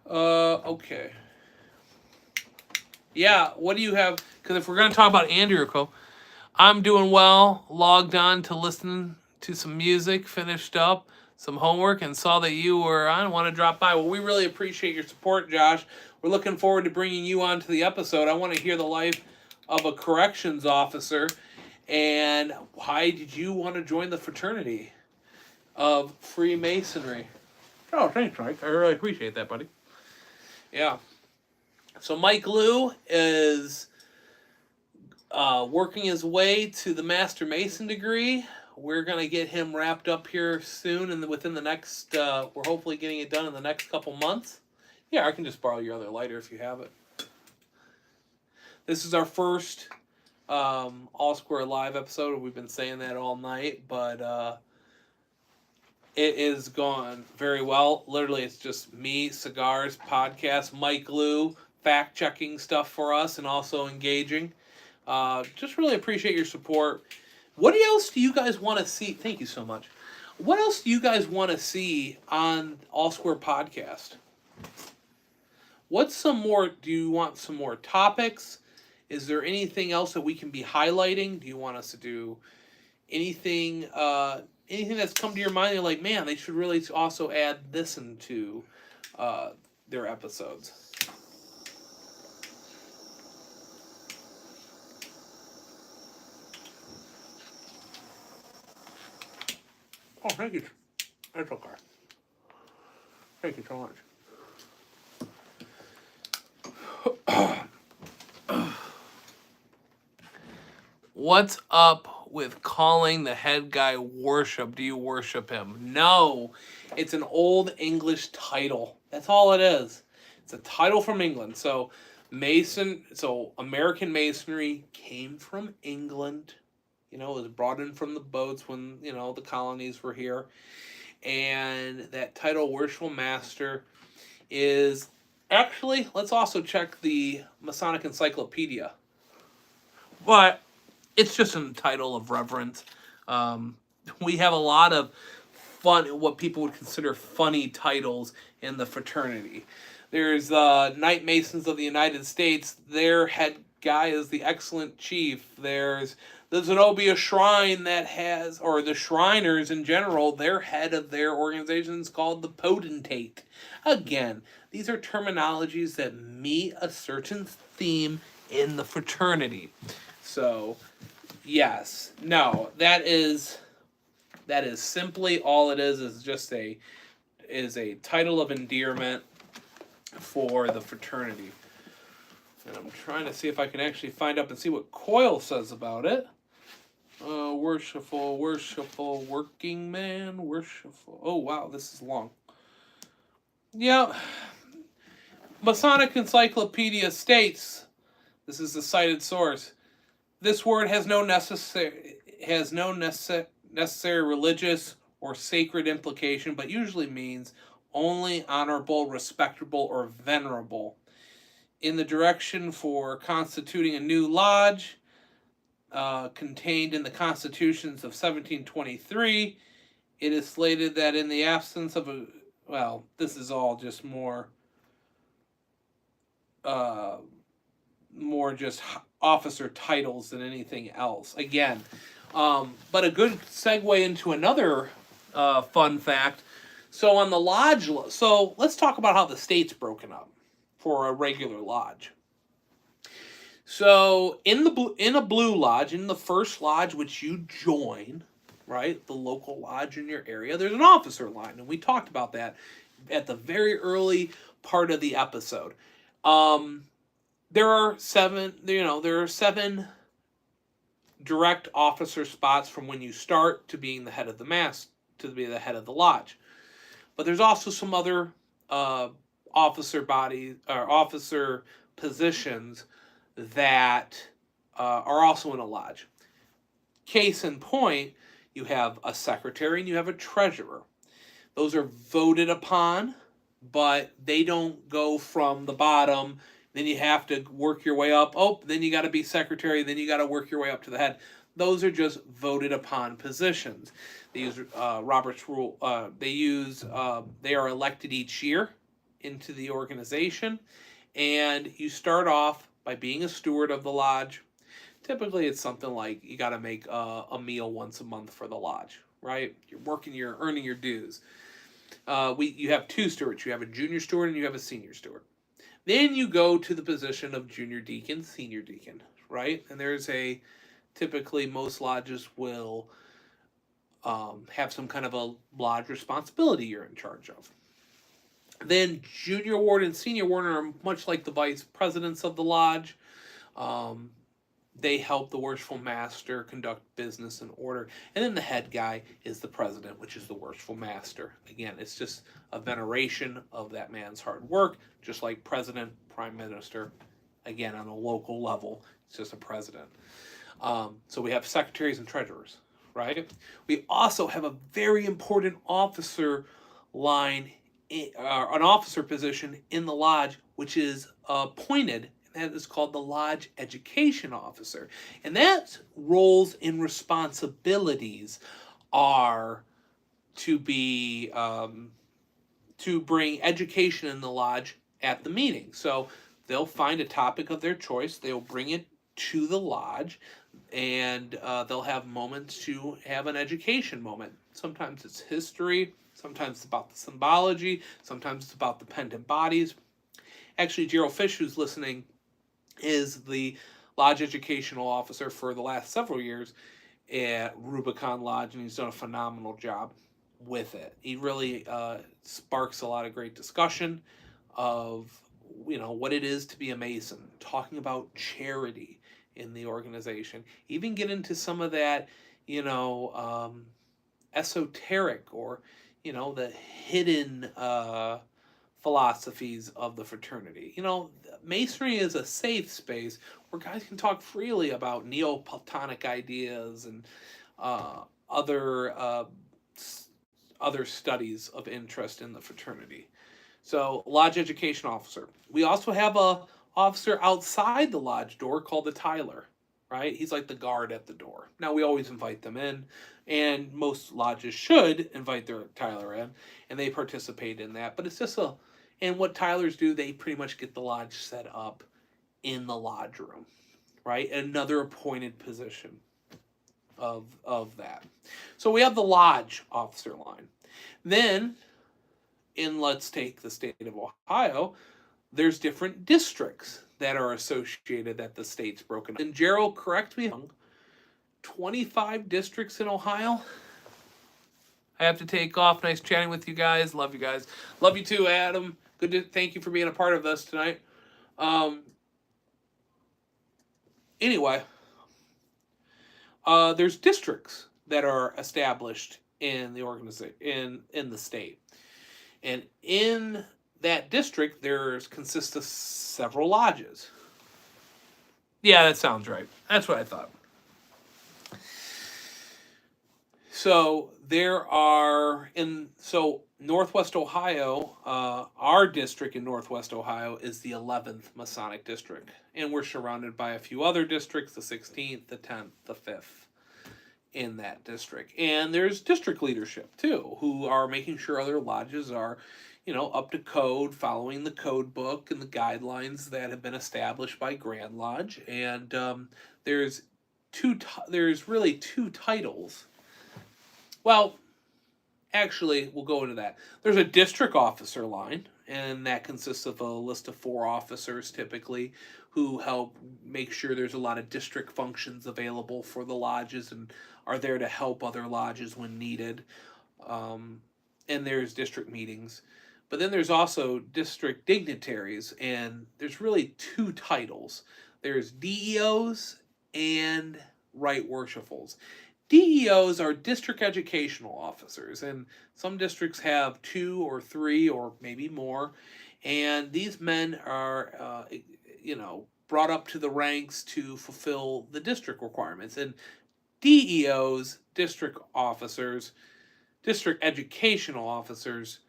Okay. Yeah, what do you have? Because if we're going to talk about Andrew, I'm doing well. Logged on to listen to some music, finished up some homework, and saw that you were on. I want to drop by. Well, we really appreciate your support, Josh. We're looking forward to bringing you onto the episode. I want to hear the life of a corrections officer, and why did you want to join the fraternity of Freemasonry? Oh, thanks, Mike. I really appreciate that, buddy. Yeah. So Mike Liu is working his way to the Master Mason degree. We're going to get him wrapped up here soon, and within the next, we're hopefully getting it done in the next couple months. Yeah, I can just borrow your other lighter if you have it. This is our first All Square Live episode. We've been saying that all night, but it is gone very well. Literally, it's just me, cigars, podcast, Mike Liu, fact-checking stuff for us, and also engaging. Just really appreciate your support. What else do you guys want to see? Thank you so much. What else do you guys want to see on All Square Podcast? Do you want some more topics? Is there anything else that we can be highlighting? Do you want us to do anything that's come to your mind? You're like, man, they should really also add this into their episodes. Oh, thank you. That's okay. Thank you so much. What's up with calling the head guy worship? Do you worship him? No. It's an old English title. That's all it is. It's a title from England. So American Masonry came from England. It was brought in from the boats when, the colonies were here. And that title, Worshipful Master, is actually, let's also check the Masonic Encyclopedia. But it's just a title of reverence. we have a lot of fun, what people would consider funny titles in the fraternity. There's Knight Masons of the United States. Their head guy is the Excellent Chief. There's the Zenobia Shrine that has, or the Shriners in general, their head of their organization is called the Potentate. Again, these are terminologies that meet a certain theme in the fraternity. So, yes, no, that is simply all it is just a title of endearment for the fraternity. And I'm trying to see if I can actually find up and see what Coyle says about it. Worshipful, working man, worshipful. Oh, wow, this is long. Yeah. Masonic Encyclopedia states, this is the cited source, this word has no necessary religious or sacred implication, but usually means only honorable, respectable, or venerable. In the direction for constituting a new lodge, contained in the constitutions of 1723, it is slated that in the absence of a, well, this is all just more just officer titles than anything else. Again, but a good segue into another fun fact. So on the lodge, so let's talk about how the state's broken up for a regular lodge. So in a blue lodge, in the first lodge which you join, right, the local lodge in your area, there's an officer line, and we talked about that at the very early part of the episode. There are seven direct officer spots from when you start to being the head of the to be the head of the lodge. But there's also some other officer bodies or officer positions that are also in a lodge. Case in point, you have a secretary and you have a treasurer. Those are voted upon, but they don't go from the bottom. Then you have to work your way up. Oh, then you got to be secretary. Then you got to work your way up to the head. Those are just voted upon positions. They use Robert's rule. They are elected each year into the organization, and you start off by being a steward of the lodge. Typically, it's something like you got to make a meal once a month for the lodge, right? You're earning your dues. You have two stewards. You have a junior steward and you have a senior steward. Then you go to the position of junior deacon, senior deacon, right? And typically most lodges will have some kind of a lodge responsibility you're in charge of. Then junior warden and senior warden are much like the vice presidents of the lodge. They help the worshipful master conduct business in order. And then the head guy is the president, which is the worshipful master. Again, it's just a veneration of that man's hard work, just like president, prime minister. Again, on a local level, it's just a president. So we have secretaries and treasurers, right? We also have a very important officer line, an officer position in the lodge, which is appointed. That is called the Lodge Education Officer. And that roles and responsibilities are to be to bring education in the lodge at the meeting. So they'll find a topic of their choice, they'll bring it to the lodge, and they'll have moments to have an education moment. Sometimes it's history, sometimes it's about the symbology, sometimes it's about the pendant bodies. Actually, Gerald Fish, who's listening, is the lodge educational officer for the last several years at Rubicon Lodge, and he's done a phenomenal job with it. He really sparks a lot of great discussion of what it is to be a Mason, talking about charity in the organization, even get into some of that esoteric or the hidden philosophies of the fraternity. Masonry is a safe space where guys can talk freely about Neoplatonic ideas and other studies of interest in the fraternity. So, Lodge Education Officer. We also have a officer outside the lodge door called the Tyler. right? He's like the guard at the door. Now, we always invite them in, and most lodges should invite their Tyler in, and they participate in that. But it's just and what Tylers do, they pretty much get the lodge set up in the lodge room, right? Another appointed position of that. So we have the lodge officer line. Then, let's take the state of Ohio, there's different districts that are associated that the state's broken up. And Gerald, correct me, 25 districts in Ohio. I have to take off. Nice chatting with you guys. Love you guys. Love you too, Adam. Thank you for being a part of this tonight. Anyway, there's districts that are established in the organization in the state, and in that district consists of several lodges. Yeah, that sounds right. That's what I thought. So there are Northwest Ohio, our district in Northwest Ohio is the 11th Masonic district, and we're surrounded by a few other districts, the 16th, the 10th, the 5th in that district. And there's district leadership too, who are making sure other lodges are, up to code, following the code book and the guidelines that have been established by Grand Lodge. And there's really two titles. Well, actually, we'll go into that. There's a district officer line, and that consists of a list of 4 officers typically who help make sure there's a lot of district functions available for the lodges and are there to help other lodges when needed. And there's district meetings. But then there's also district dignitaries, and there's really 2 titles. There's DEOs and Right Worshipfuls. DEOs are district educational officers, and some districts have 2 or 3 or maybe more, and these men are, brought up to the ranks to fulfill the district requirements. And DEOs, district officers, district educational officers,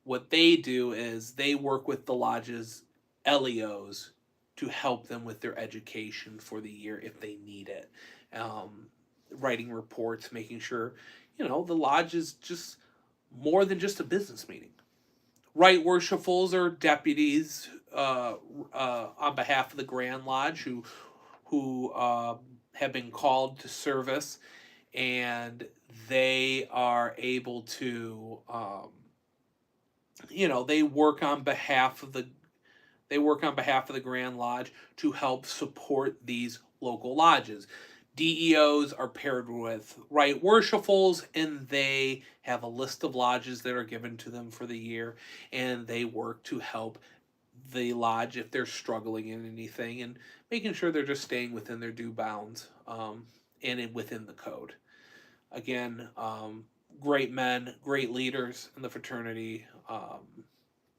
what they do is they work with the lodge's LEOs to help them with their education for the year if they need it. Writing reports, making sure, the lodge is just more than just a business meeting. Right Worshipfuls are deputies on behalf of the Grand Lodge who have been called to service, and they are able to, they work on behalf of the Grand Lodge to help support these local lodges. DEOs are paired with Right Worshipfuls, and they have a list of lodges that are given to them for the year, and they work to help the lodge if they're struggling in anything and making sure they're just staying within their due bounds and within the code. Again, great men, great leaders in the fraternity.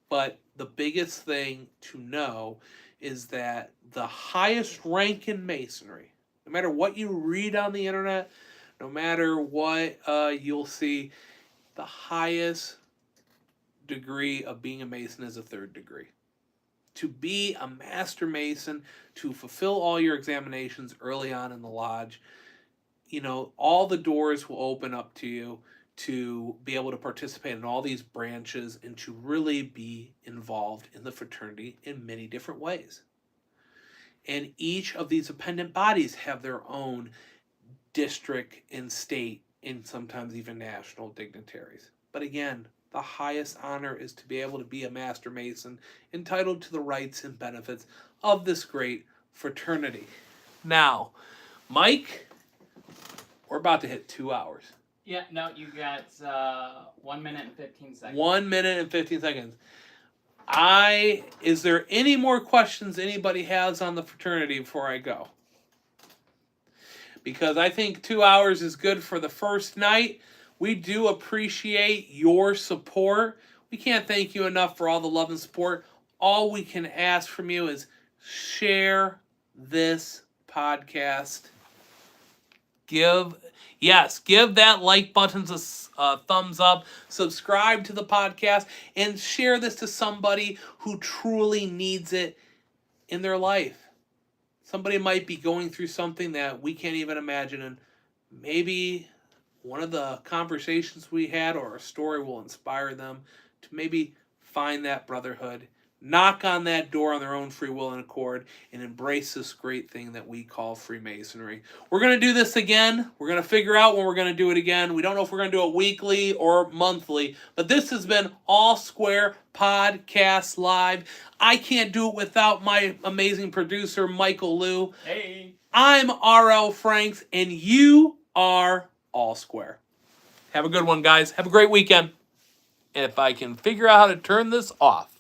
But the biggest thing to know is that the highest rank in Masonry, no matter what you read on the internet, no matter what you'll see, the highest degree of being a Mason is a 3rd degree. To be a Master Mason, to fulfill all your examinations early on in the lodge, all the doors will open up to you to be able to participate in all these branches and to really be involved in the fraternity in many different ways. And each of these appendant bodies have their own district and state and sometimes even national dignitaries. But again, the highest honor is to be able to be a Master Mason, entitled to the rights and benefits of this great fraternity. Now, Mike, we're about to hit 2 hours. Yeah, no, you got 1 minute and 15 seconds. 1 minute and 15 seconds. Is there any more questions anybody has on the fraternity before I go? Because I think 2 hours is good for the first night. We do appreciate your support. We can't thank you enough for all the love and support. All we can ask from you is share this podcast. Give that like button a thumbs up, subscribe to the podcast, and share this to somebody who truly needs it in their life. somebody might be going through something that we can't even imagine, and maybe one of the conversations we had or a story will inspire them to maybe find that brotherhood, knock on that door on their own free will and accord, and embrace this great thing that we call Freemasonry. We're going to do this again. We're going to figure out when we're going to do it again. We don't know if we're going to do it weekly or monthly, but this has been All Square Podcast Live. I can't do it without my amazing producer, Michael Liu. Hey. I'm R.L. Franks, and you are All Square. Have a good one, guys. Have a great weekend. If I can figure out how to turn this off.